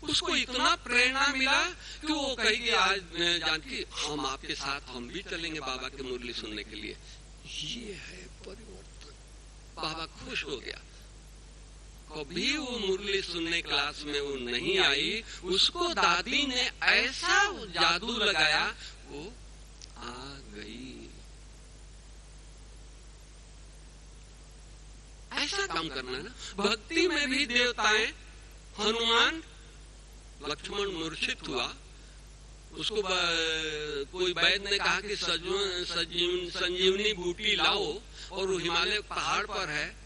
उसको इतना प्रेरणा मिला कि वो कही कि आज जानकी हम आपके साथ, हम भी चलेंगे बाबा की मुरली सुनने के लिए। ये है परिवर्तन। बाबा खुश हो गया। कभी वो मुरली सुनने क्लास में वो नहीं आई, उसको दादी ने ऐसा जादू लगाया, वो आ गई। ऐसा काम करना है ना। भक्ति में भी देवताएं, हनुमान, लक्ष्मण मूर्छित हुआ, उसको कोई वैद्य ने कहा कि संजीवनी बूटी लाओ, और वो हिमालय पहाड़ पर है।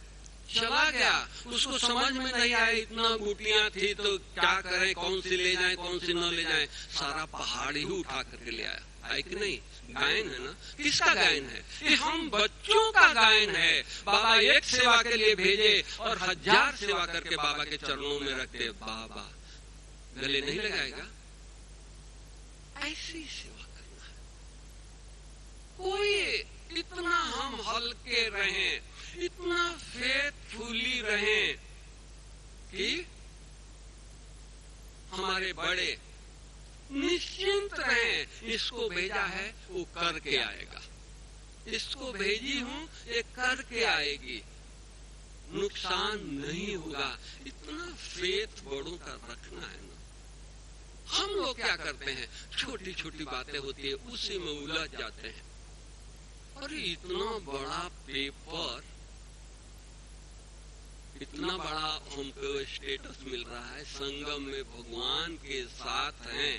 चला गया, उसको समझ में नहीं आया, इतना बूटियां थी तो क्या करें, कौन सी ले जाएं, कौन सी न ले जाएं। सारा पहाड़ ही उठा करके ले आया। है कि नहीं? गायन है ना। किसका गायन है? ये हम बच्चों का गायन है। बाबा एक सेवा के लिए भेजे और 1000 सेवा करके बाबा के चरणों में रखते। बाबा गले नहीं लगाएगा? ऐसी सेवा करना है। कोई इतना हम हल्के रहें, इतना फेथफुली रहें कि हमारे बड़े निश्चिंत रहें। इसको भेजा है वो करके आएगा, इसको भेजी हूं ये करके आएगी, नुकसान नहीं होगा। इतना फेथ बड़ों का रखना है ना। हम लोग क्या करते हैं, छोटी छोटी बातें होती है उसी में उलझ जाते हैं। अरे इतना बड़ा पेपर, इतना बड़ा हमको स्टेटस मिल रहा है, संगम में भगवान के साथ हैं,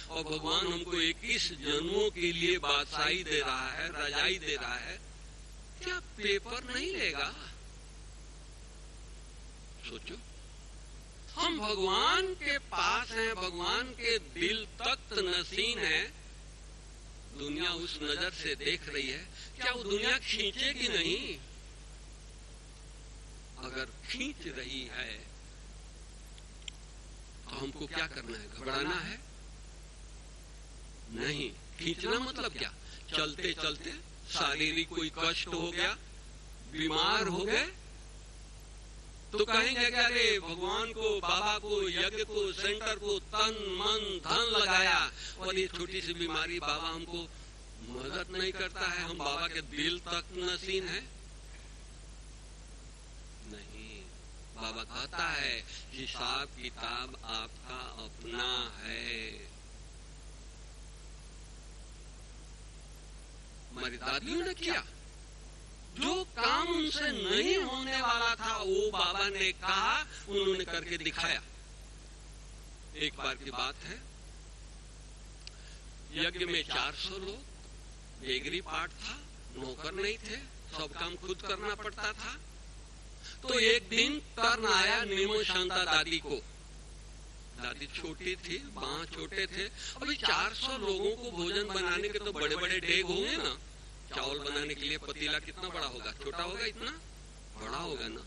और भगवान हमको 21 जन्मों के लिए बादशाही दे रहा है, रजाई दे रहा है। क्या पेपर नहीं लेगा? सोचो, हम भगवान के पास हैं, भगवान के दिल तख्त नसीन है। दुनिया उस नजर से देख रही है, क्या वो दुनिया खींचेगी नहीं? अगर खींच रही है तो हमको क्या करना है? घबराना है नहीं। खींचना मतलब क्या? चलते चलते शारीरिक कोई कष्ट हो गया, बीमार हो गए तो कहेंगे कि अरे भगवान को, बाबा को, यज्ञ को, सेंटर को तन मन धन लगाया और ये छोटी सी बीमारी बाबा हमको मदद नहीं करता है, हम बाबा के दिल तक नसीन है। नहीं, बाबा कहता है हिसाब किताब आपका अपना है। हमारी दादियों ने किया जो काम उनसे नहीं होने वाला था, वो बाबा ने कहा, उन्होंने करके दिखाया। एक बार की बात है, यज्ञ में 400 लोग, बेगरी पाठ था, नौकर नहीं थे, सब काम खुद करना पड़ता था। तो एक दिन टर्न आया निमो शांता दादी को। दादी छोटी थी, बांह छोटे थे। अभी 400 लोगों को भोजन बनाने के तो बड़े बड़े डेग होंगे ना। चावल बनाने के लिए पतीला कितना बड़ा होगा? छोटा होगा, इतना बड़ा होगा ना।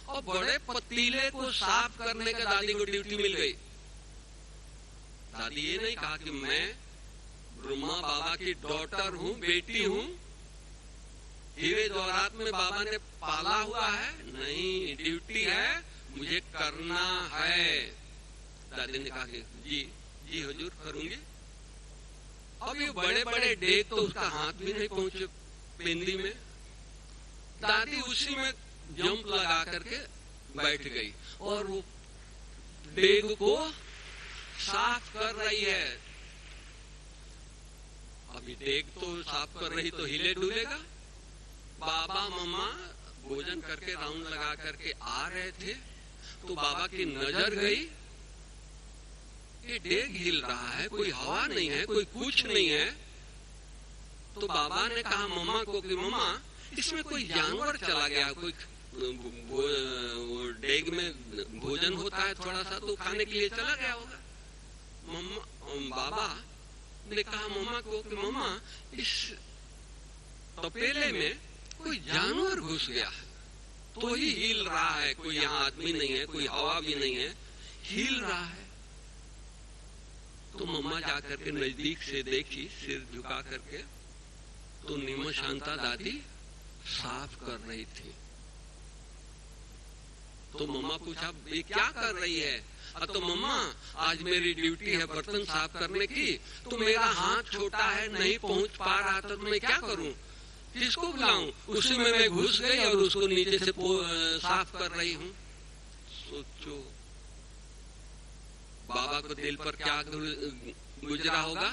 और बड़े पतीले को साफ करने का दादी को ड्यूटी मिल गई। दादी ये नहीं कहा कि मैं ब्रह्मा बाबा की डॉटर हूँ, बेटी हूँ, हीरे जवाहरात में बाबा ने पाला हुआ है। नहीं, ड्यूटी है, मुझे करना है। दादी ने कहा कि जी हुजूर करूंगी। अब ये बड़े बड़े डेग तो उसका हाथ भी नहीं पहुंचे पिंदी में। दादी उसी में जंप लगा करके बैठ गई और वो डेग को साफ कर रही है। अभी डेग तो साफ कर रही तो हिले डुलेगा। बाबा मम्मा भोजन करके राउंड लगा करके आ रहे थे तो बाबा की नजर गई, ये डेग हिल रहा है, कोई हवा नहीं है, कोई कुछ नहीं है। तो बाबा ने कहा मम्मा को कि मम्मा इसमें कोई जानवर चला गया, कोई डेग में भोजन होता है थोड़ा सा तो खाने के लिए चला गया होगा। बाबा ने कहा मम्मा को कि मम्मा इस तपेले में कोई जानवर घुस गया है तो ही हिल रहा है, कोई यहाँ आदमी नहीं है, कोई हवा भी नहीं है, हिल रहा है। तो मम्मा जाकर के नजदीक से देखी, सिर झुका करके, तो निमो शांता दादी साफ कर रही थी। तो मम्मा पूछा ये क्या कर रही है? तो मम्मा आज मेरी ड्यूटी है बर्तन साफ करने की, तो मेरा हाथ छोटा है, नहीं पहुंच पा रहा था, तो मैं क्या करूं, किसको बुलाऊं? उसी में मैं घुस गई और उसको नीचे से साफ कर रही हूं। सोचो बाबा को दिल पर क्या गुजरा होगा,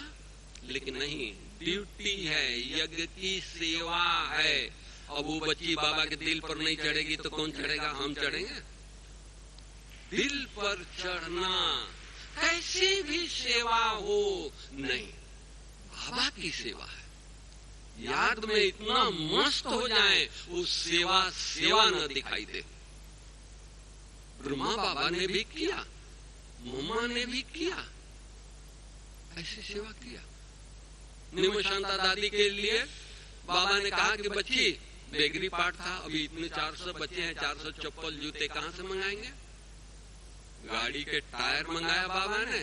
लेकिन नहीं, ड्यूटी है, यज्ञ की सेवा है। अब वो बच्ची बाबा के दिल पर नहीं चढ़ेगी तो कौन चढ़ेगा? हम चढ़ेंगे। दिल पर चढ़ना कैसी भी सेवा हो, नहीं, बाबा की सेवा है। याद में इतना मस्त हो जाए वो सेवा न दिखाई दे। ब्रह्मा बाबा ने भी किया, मम्मा ने भी किया, ऐसी सेवा किया। निमो शांता दादी के लिए बाबा ने कहा कि बच्ची बेगरी पाठ था, अभी इतने 400 बच्चे हैं, 400 चप्पल जूते कहां से मंगाएंगे? गाड़ी के टायर मंगाया बाबा ने।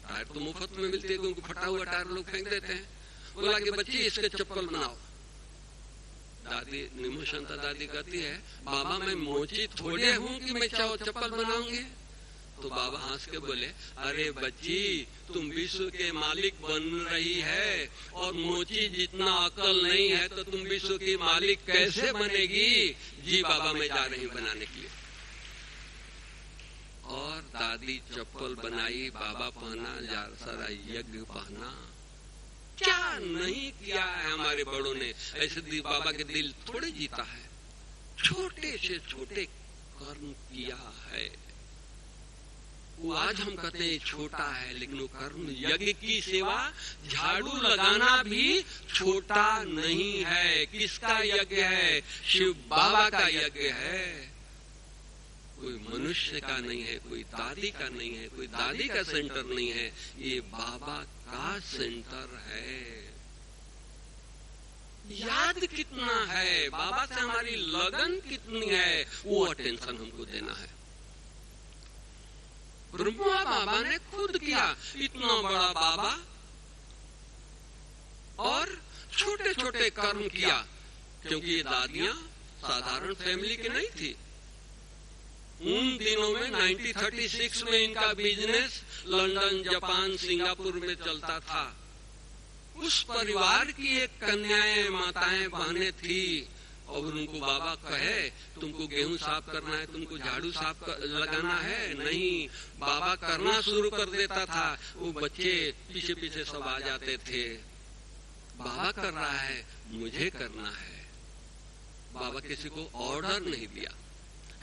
टायर तो मुफ्त में मिलते हैं क्योंकि फटा हुआ टायर लोग फेंक देते हैं। बोला कि बच्ची इसके चप्पल बनाओ। दादी निमो शांता दादी कहती है बाबा मैं मोची थोड़े हूँ कि मैं चप्पल बनाऊंगी। तो बाबा हंस के बोले अरे बच्ची तुम विश्व के मालिक बन रही है और मोची जितना अकल नहीं है तो तुम विश्व की मालिक कैसे बनेगी? जी बाबा मैं जा रही बनाने के लिए। और दादी चप्पल बनाई, बाबा पहना, सारा यज्ञ पहना। क्या नहीं किया है हमारे बड़ों ने? ऐसे बाबा के दिल थोड़े जीता है, छोटे से छोटे कर्म किया है। वो आज हम कहते हैं छोटा है, लेकिन वो कर्म, यज्ञ की सेवा, झाड़ू लगाना भी छोटा नहीं है। किसका यज्ञ है? शिव बाबा का यज्ञ है। कोई मनुष्य का नहीं है, कोई दादी का नहीं है, कोई दादी का सेंटर नहीं है, ये बाबा का सेंटर है। याद कितना है, बाबा से हमारी लगन कितनी है, वो अटेंशन हमको देना है। ब्रह्मा बाबा ने खुद किया, इतना बड़ा बाबा, और छोटे छोटे कर्म किया, क्योंकि ये दादियां साधारण फैमिली की नहीं थी। उन दिनों में 1936 में इनका बिजनेस लंदन, जापान, सिंगापुर में चलता था। उस परिवार की एक कन्याएं, माताएं, बहनें थी और उनको बाबा कहे तुमको गेहूं साफ करना है, तुमको झाड़ू साफ लगाना है, नहीं, बाबा करना शुरू कर देता था। वो बच्चे पीछे पीछे सब आ जाते थे। बाबा कर रहा है, मुझे करना है। बाबा किसी को ऑर्डर नहीं दिया।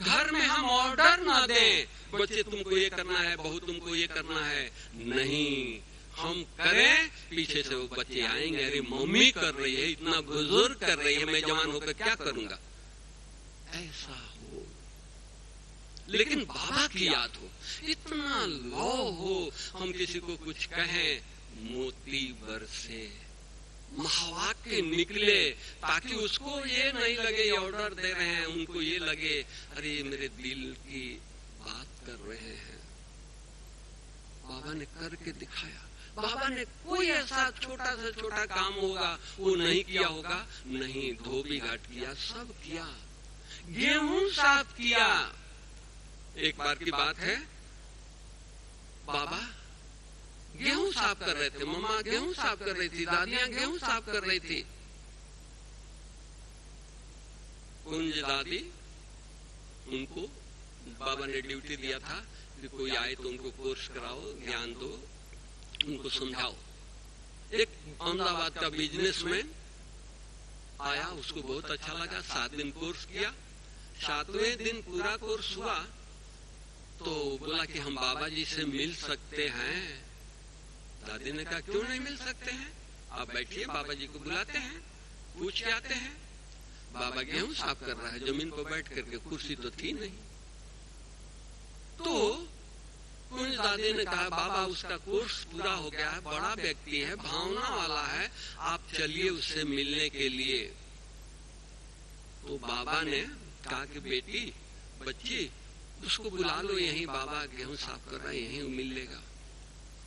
घर में हम ऑर्डर ना दें, बच्चे तुमको ये करना है, बहू तुमको ये करना है, नहीं, हम करें, पीछे से वो बच्चे आएंगे, अरे मम्मी कर रही है, इतना बुजुर्ग कर रही है, मैं जवान होकर क्या करूंगा, ऐसा हो। लेकिन बाबा की याद हो, इतना लौ हो, हम किसी को कुछ कहें, मोती बरसे, महावाक्य निकले, ताकि उसको ये नहीं लगे ऑर्डर दे रहे हैं, उनको ये लगे अरे मेरे दिल की बात कर रहे हैं। बाबा ने करके दिखाया। बाबा ने कोई ऐसा छोटा से छोटा काम होगा वो नहीं किया होगा, नहीं, धोबी घाट किया, सब किया, गेहूं साफ किया। एक बार की बात है, बाबा गेहूं साफ कर रहे थे, मम्मा गेहूं साफ कर रही थी, दादियां गेहूं साफ कर रही थी। कुंज दादी, उनको बाबा ने ड्यूटी दिया था कि कोई आए तो उनको कोर्स कराओ, ज्ञान दो, उनको समझाओ। एक अहमदाबाद का बिजनेसमैन आया, उसको बहुत अच्छा लगा, 7 दिन कोर्स किया। 7वें दिन पूरा कोर्स हुआ तो बोला कि हम बाबा जी से मिल सकते हैं। दादी ने कहा क्यों नहीं मिल सकते हैं, आप बैठिए, बाबा जी को बुलाते हैं, पूछ के आते हैं। बाबा गेहूं साफ कर रहा है, जमीन पर बैठ करके, कुर्सी तो थी नहीं। तो कुंज दादी ने कहा बाबा उसका कोर्स पूरा हो गया है, बड़ा व्यक्ति है, भावना वाला है, आप चलिए उससे मिलने के लिए। तो बाबा ने कहा कि बेटी, बच्ची, उसको बुला लो, यहीं बाबा गेहूं साफ कर रहा है, यहीं मिल लेगा।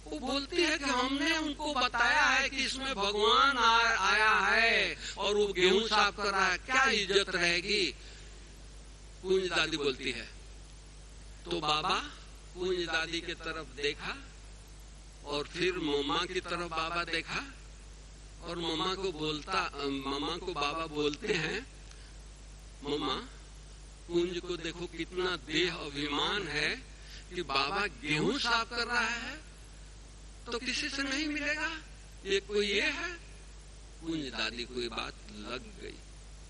वो बोलती है कि हमने उनको बताया है कि इसमें भगवान आया है और वो गेहूं साफ कर रहा है, क्या इज्जत रहेगी। कुंज दादी बोलती है। तो बाबा कुंज दादी की तरफ देखा और फिर मम्मा की तरफ बाबा देखा और मम्मा को बाबा बोलते हैं, मम्मा कुंज को देखो कितना देह अभिमान है कि बाबा गेहूं साफ कर रहा है तो किसी से नहीं मिलेगा, ये कोई ये है। कुंज दादी को ये बात लग गई,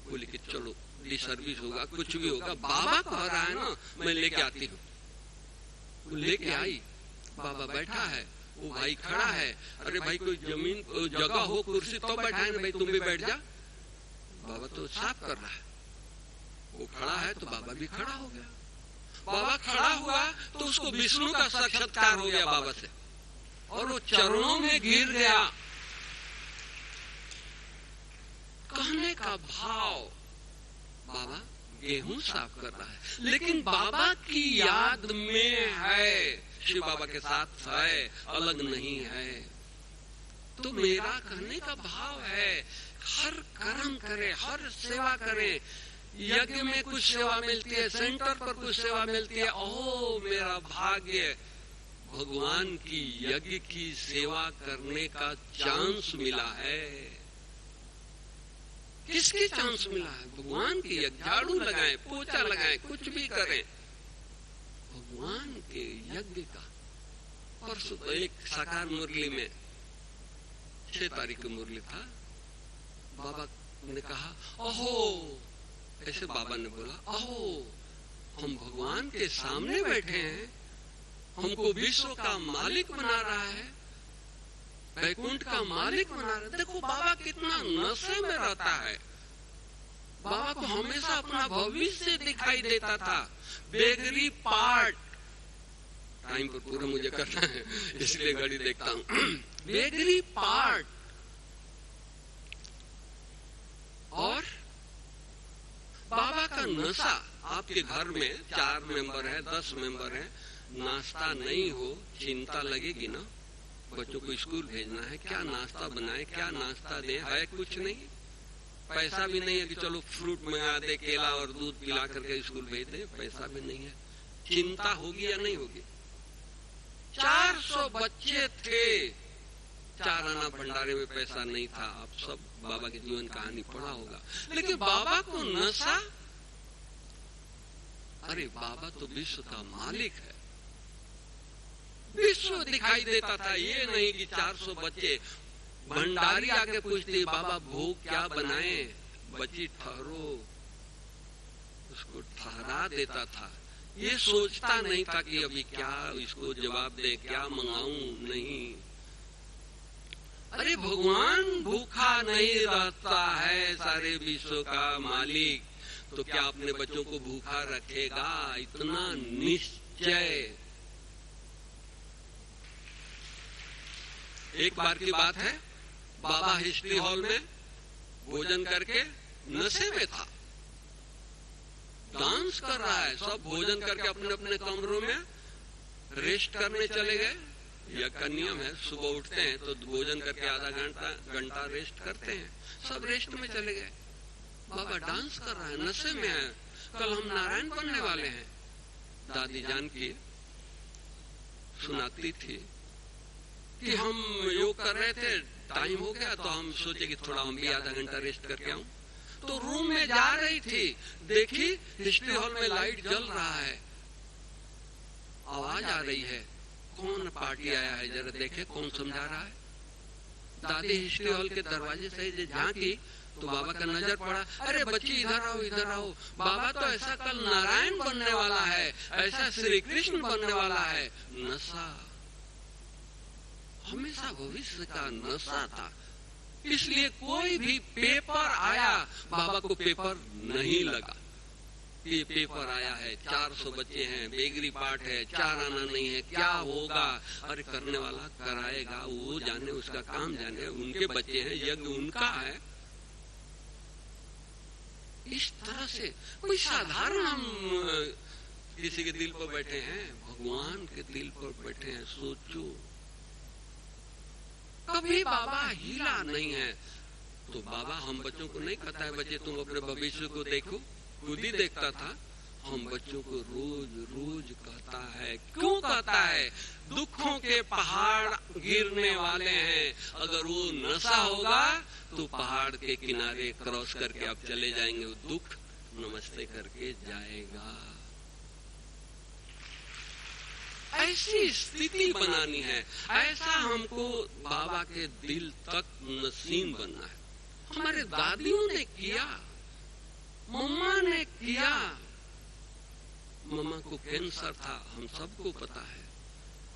बोली कि चलो डिसर्विस होगा, कुछ भी होगा, बाबा कह रहा है ना, मैं लेके आती हूँ। लेके आई, बाबा बैठा है, वो भाई खड़ा है, अरे भाई कोई जमीन जगह हो, कुर्सी तो बैठा है ना भाई, तुम भी बैठ जा। बाबा तो साफ कर रहा है, वो खड़ा है तो बाबा भी खड़ा हो गया। बाबा खड़ा हुआ तो उसको विष्णु का साक्षात्कार हो गया बाबा से और वो चरणों में गिर गया। कहने का भाव, बाबा गेहूं साफ कर रहा है लेकिन बाबा की याद में है, शिव बाबा के साथ है, अलग नहीं है। तो मेरा कहने का भाव है, हर कर्म करे, हर सेवा करे। यज्ञ में कुछ सेवा मिलती है, सेंटर पर कुछ सेवा मिलती है, ओह मेरा भाग्य, भगवान की यज्ञ की सेवा करने का चांस मिला है। किसकी चांस मिला है? भगवान की यज्ञ, झाड़ू लगाएं, पोछा लगाएं, कुछ भी करें, भगवान के यज्ञ का। परसों तो एक साकार मुरली में 6 तारीख की मुरली था, बाबा ने कहा ओहो, ऐसे बाबा ने बोला, अहो हम भगवान के सामने बैठे हैं, हमको विश्व का मालिक बना रहा है, वैकुंठ का मालिक बना रहा है। देखो बाबा कितना नशे में रहता है। बाबा को हमेशा अपना भविष्य दिखाई देता था। बेगरी पार्ट, टाइम पर पूरा मुझे करना है इसलिए घड़ी देखता हूँ। बेगरी पार्ट और बाबा का नशा। आपके घर में 4 मेंबर है, 10 मेंबर है, नाश्ता नहीं हो, चिंता लगेगी ना। बच्चों को स्कूल भेजना है, क्या नाश्ता बनाए, क्या नाश्ता दे, है कुछ नहीं। पैसा भी नहीं है कि चलो फ्रूट मंगा दे, केला और दूध पिला करके स्कूल भेज दे, पैसा भी नहीं है। चिंता होगी या नहीं होगी? 400 बच्चे थे, 4 आना भंडारे में पैसा नहीं था। आप सब बाबा की जीवन कहानी पढ़ा होगा। लेकिन बाबा को नशा, अरे बाबा तो विश्व का मालिक है, विश्व दिखाई देता था। ये नहीं कि 400 बच्चे, भंडारी आके पूछते बाबा भोग क्या बनाए, बची ठहरो, उसको ठहरा देता था। ये सोचता नहीं था कि अभी क्या इसको जवाब दे, क्या मंगाऊं, नहीं। अरे भगवान भूखा नहीं रहता है, सारे विश्व का मालिक, तो क्या अपने बच्चों को भूखा रखेगा? इतना निश्चय। एक बार की बात है, बाबा हिस्ट्री हॉल में भोजन करके नशे में था, डांस कर रहा है। सब भोजन करके अपने अपने कमरों में रेस्ट करने चले गए। यह का नियम है, सुबह उठते हैं तो भोजन करके आधा घंटा रेस्ट करते हैं। सब रेस्ट में चले गए। बाबा डांस कर रहा है, नशे में है। कल हम नारायण बनने वाले हैं। दादी जानकी सुनाती थी कि हम योग कर रहे थे, टाइम हो गया तो हम सोचे कि थोड़ा हम भी आधा घंटा रेस्ट करके आऊं। तो रूम में जा रही थी, देखी हिस्ट्री हॉल में लाइट जल रहा है, आवाज आ रही है, कौन पार्टी आया है, जरा देखे कौन समझा रहा है। दादी हिस्ट्री हॉल के दरवाजे से झांकी तो बाबा का नजर पड़ा। अरे बच्ची इधर आओ, इधर आओ, बाबा तो ऐसा कल नारायण बनने वाला है, ऐसा श्री कृष्ण बनने वाला है। नशा, हमेशा भविष्य का नशा था। इसलिए कोई भी पेपर आया, बाबा को पेपर नहीं लगा। ये पेपर आया है, 400 बच्चे हैं, बेगरी पाठ है, 4 आना नहीं है, क्या होगा? अरे करने वाला कराएगा, वो जाने, उसका काम जाने, उनके बच्चे हैं, यज्ञ उनका है। इस तरह से कोई साधारण हम किसी के दिल पर बैठे हैं, भगवान के दिल पर बैठे हैं। सोचो, कभी बाबा हिला नहीं है। तो बाबा हम बच्चों को नहीं कहता है बच्चे तुम अपने भविष्य को देखो, खुद ही देखता था। हम बच्चों को रोज रोज कहता है। क्यों कहता है? दुखों के पहाड़ गिरने वाले हैं, अगर वो नशा होगा तो पहाड़ के किनारे क्रॉस करके आप चले जाएंगे, वो दुख नमस्ते करके जाएगा। ऐसी स्थिति बनानी है, ऐसा हमको बाबा के दिल तक नसीब बनना है। हमारे दादियों ने किया, मम्मा ने किया। मम्मा को कैंसर था, हम सबको पता है।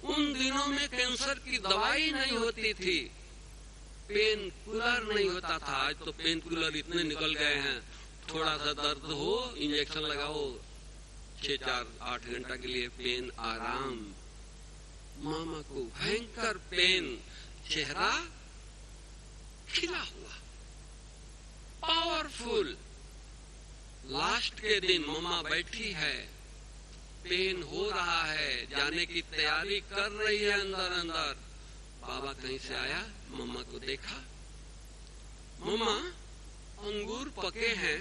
उन दिनों में कैंसर की दवाई नहीं होती थी, पेन कूलर नहीं होता था। आज तो पेन कूलर इतने निकल गए हैं, थोड़ा सा दर्द हो इंजेक्शन लगाओ, 6-4-8 घंटा के लिए पेन आराम। मामा को भयंकर पेन, चेहरा खिला हुआ, पावरफुल। लास्ट के दिन मम्मा बैठी है, पेन हो रहा है, जाने की तैयारी कर रही है अंदर अंदर। बाबा कहीं से आया, मम्मा को देखा। मम्मा अंगूर पके हैं,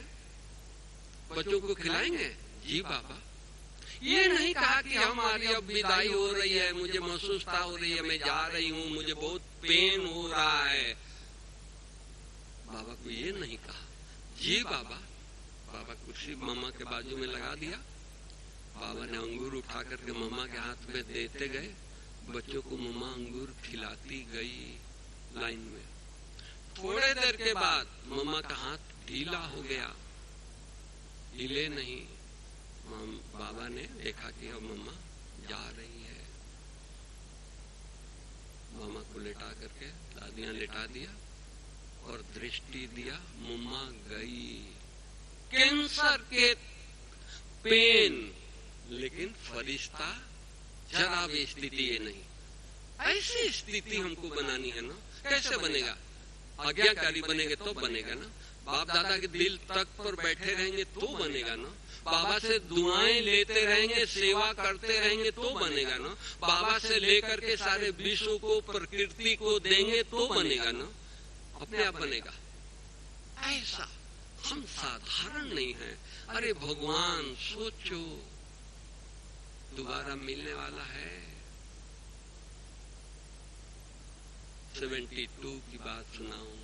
बच्चों को खिलाएंगे? जी बाबा। ये नहीं कहा कि हमारी अब विदाई हो रही है, मुझे महसूसता हो रही है, मैं जा रही हूँ, मुझे बहुत पेन हो रहा है। बाबा को ये नहीं कहा। जी बाबा। बाबा कुर्सी मम्मा के बाजू में लगा दिया। बाबा ने अंगूर उठा करके मम्मा के हाथ में देते गए। बच्चों को मम्मा अंगूर खिलाती गई लाइन में। थोड़े देर के बाद मम्मा का हाथ ढीला हो गया, हिले नहीं। बाबा ने देखा कि अब मम्मा जा रही है। मामा को लेटा करके दादियां लेटा दिया और दृष्टि दिया, मम्मा गई। कैंसर के पेन, लेकिन फरिश्ता जरा भी स्थिति ये नहीं। ऐसी स्थिति हमको बनानी है ना। कैसे बनेगा? आज्ञाकारी बनेंगे तो बनेगा ना। बाप दादा के दिल तक पर बैठे रहेंगे तो बनेगा ना। बाबा से दुआएं लेते रहेंगे, सेवा करते रहेंगे तो बनेगा ना। बाबा से लेकर के सारे विश्व को, प्रकृति को देंगे तो बनेगा ना। अपने आप बनेगा। ऐसा हम साधारण नहीं हैं। अरे भगवान सोचो, दोबारा मिलने वाला है। 72 की बात सुनाऊं।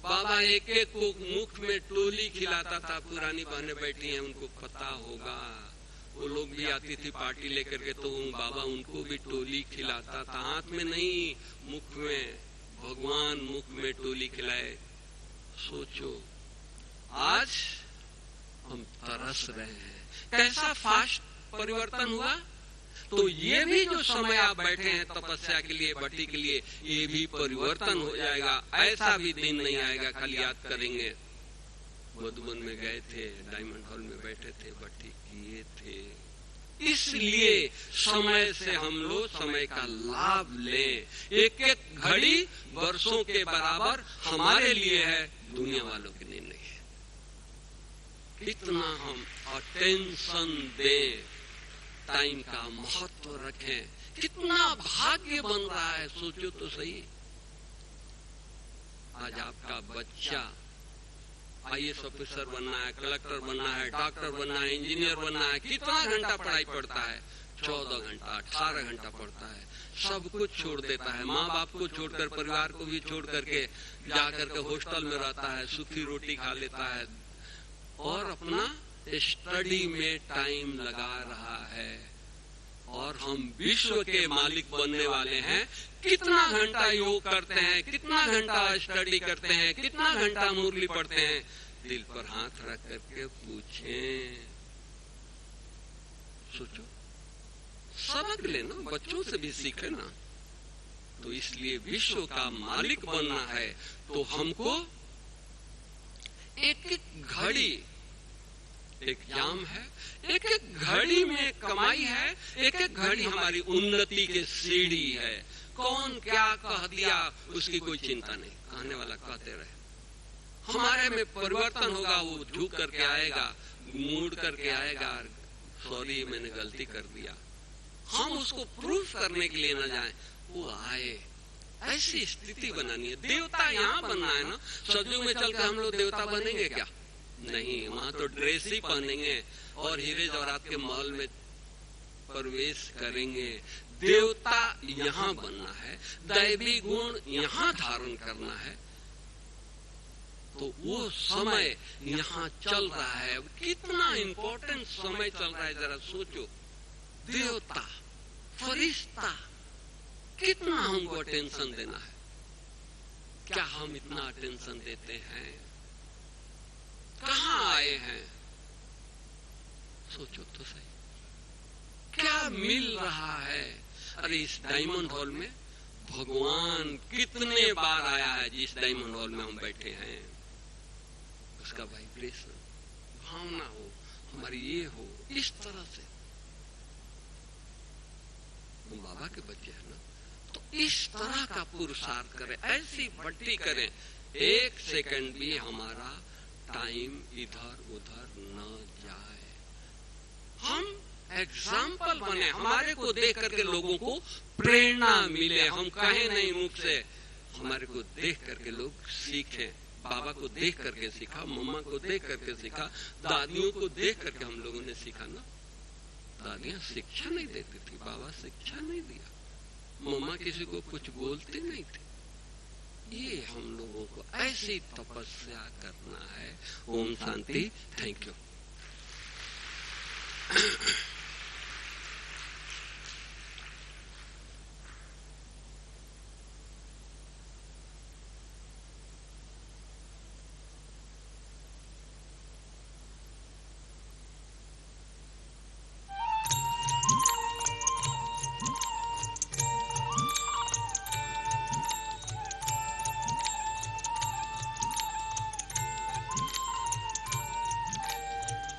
बाबा एक एक को मुख में टोली खिलाता था। पुरानी बहनें बैठी हैं, उनको पता होगा। वो लोग भी आती थी पार्टी लेकर के, तो बाबा उनको भी टोली खिलाता था। हाथ में नहीं, मुख में। भगवान मुख में टोली खिलाए। सोचो, आज हम तरस रहे हैं। कैसा फास्ट परिवर्तन हुआ। तो ये भी जो समय आप बैठे हैं तपस्या के लिए, भट्टी के लिए, ये भी परिवर्तन हो जाएगा। ऐसा भी दिन नहीं आएगा। कल याद करेंगे, मधुबन में गए थे, डायमंड हॉल में बैठे थे, भट्टी किए थे। इसलिए समय से हम लोग समय का लाभ लें। एक एक घड़ी वर्षों के बराबर हमारे लिए है, दुनिया वालों के लिए नहीं है। कितना हम अटेंशन दें, टाइम का महत्व रखें। कितना भाग्य बन रहा है, सोचो तो सही। आज आपका बच्चा IAS ऑफिसर बनना है, कलेक्टर बनना है, डॉक्टर बनना है, इंजीनियर बनना है। कितना घंटा पढ़ाई पढ़ता है? 14 घंटा, 18 घंटा पढ़ता है। सब कुछ छोड़ देता है, माँ बाप को छोड़कर, परिवार को भी छोड़ करके जाकर के हॉस्टल में रहता है, सूखी रोटी खा लेता है और अपना स्टडी में टाइम लगा रहा है। और हम विश्व के मालिक बनने वाले हैं। कितना घंटा योग करते हैं, कितना घंटा स्टडी करते हैं, कितना घंटा मुरली पढ़ते हैं? दिल पर हाथ रख करके पूछें। सोचो, सबक लेना, बच्चों से भी सीखे ना। तो इसलिए विश्व का मालिक बनना है तो हमको एक एक घड़ी एग्जाम है, एक एक घड़ी में कमाई है, एक एक घड़ी हमारी उन्नति की सीढ़ी है। कौन क्या कह दिया उसकी कोई चिंता नहीं, कहने वाला कहते रहे। हमारे में परिवर्तन होगा, वो झुक करके आएगा, मुड़ करके आएगा, सॉरी मैंने गलती कर दिया। हम उसको प्रूफ करने के लिए न जाएं, वो आए। ऐसी स्थिति बनानी है। देवता यहाँ बनना है ना। सदियों में चलकर हम लोग देवता बनेंगे क्या? नहीं, वहां तो ड्रेस ही पहनेंगे और हीरे जवाहरात के महल में प्रवेश करेंगे। देवता यहाँ बनना है, दैवी गुण यहाँ धारण करना है। तो वो समय यहाँ चल रहा है। कितना इंपॉर्टेंट समय चल रहा है, जरा सोचो। देवता, फरिश्ता, कितना हमको अटेंशन देना है। क्या हम इतना अटेंशन देते हैं? कहाँ आए हैं? सोचो तो सही, क्या मिल रहा है? अरे इस डायमंड हॉल में भगवान कितने बार आया है। जिस डायमंड हॉल में हम बैठे हैं, उसका वाइब्रेशन, भावना हो, हमारी ये हो, इस तरह से हम बाबा के बच्चे हैं ना। तो इस तरह का पुरुषार्थ करें, ऐसी भट्टी करें, एक सेकंड भी हमारा टाइम इधर उधर न जाए। हम एग्जाम्पल बने, हमारे को देख करके लोगों को प्रेरणा मिले। हम कहें नहीं मुख से, हमारे को देख करके लोग सीखें। बाबा को देख करके सीखा, मम्मा को देख करके सीखा, दादियों को देख करके हम लोगों ने सीखा ना। दादियां शिक्षा नहीं देती थी, बाबा शिक्षा नहीं दिया, मम्मा किसी को कुछ बोलती नहीं थी। ये हम लोगों को ऐसी तपस्या करना है। ओम शांति। Thank you.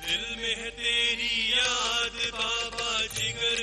दिल में है तेरी याद बाबा, जिगर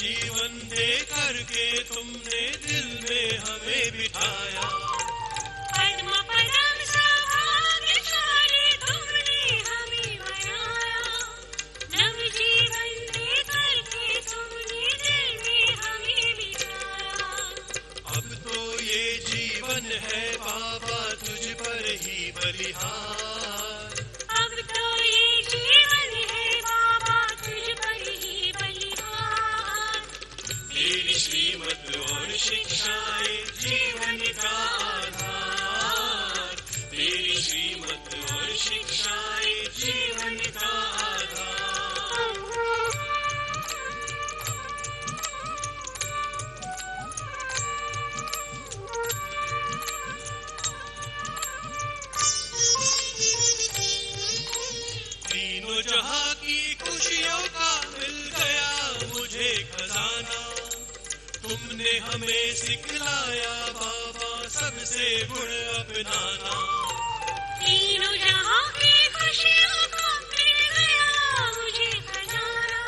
जीवन दे करके तुमने दिल में हमें बिठाया। पद्म पदम सौभाग्यशाली तुमने हमें बनाया। नव जीवन दे करके तुमने दिल में हमें बिठाया। अब तो ये जीवन है बाबा तुझ पर ही बलिहार। अब तो ये जीवन है बाबा तुझ पर ही बलिहार। तेरी श्रीमत और शिक्षाएं जीवन का आधार। तेरी श्रीमत और शिक्षाएं जीवन का आधार। तीनों जहां की खुशियों का मिल गया मुझे खजाना। तुमने हमें सिखलाया बाबा सबसे गुण अपनाना। तीनों जहां की खुशियों का मिल गया मुझे खजाना।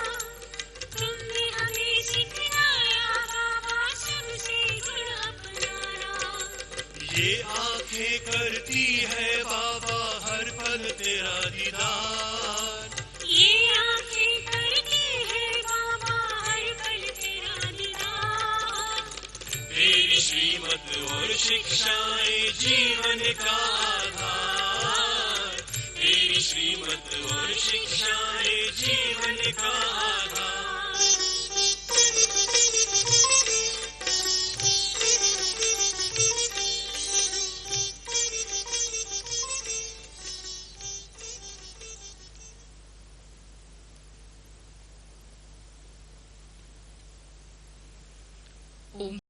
तुमने हमें सिखाया बाबा सबसे गुण अपनाना। ये आंखें करती है बाबा हर पल तेरा दीदार। ये आंखें करती है बाबा हर पल तेरा दीदार। तेरी श्रीमत और शिक्षाएं जीवन का आधार। तेरी श्रीमत और शिक्षाएं जीवन का आधार। ओम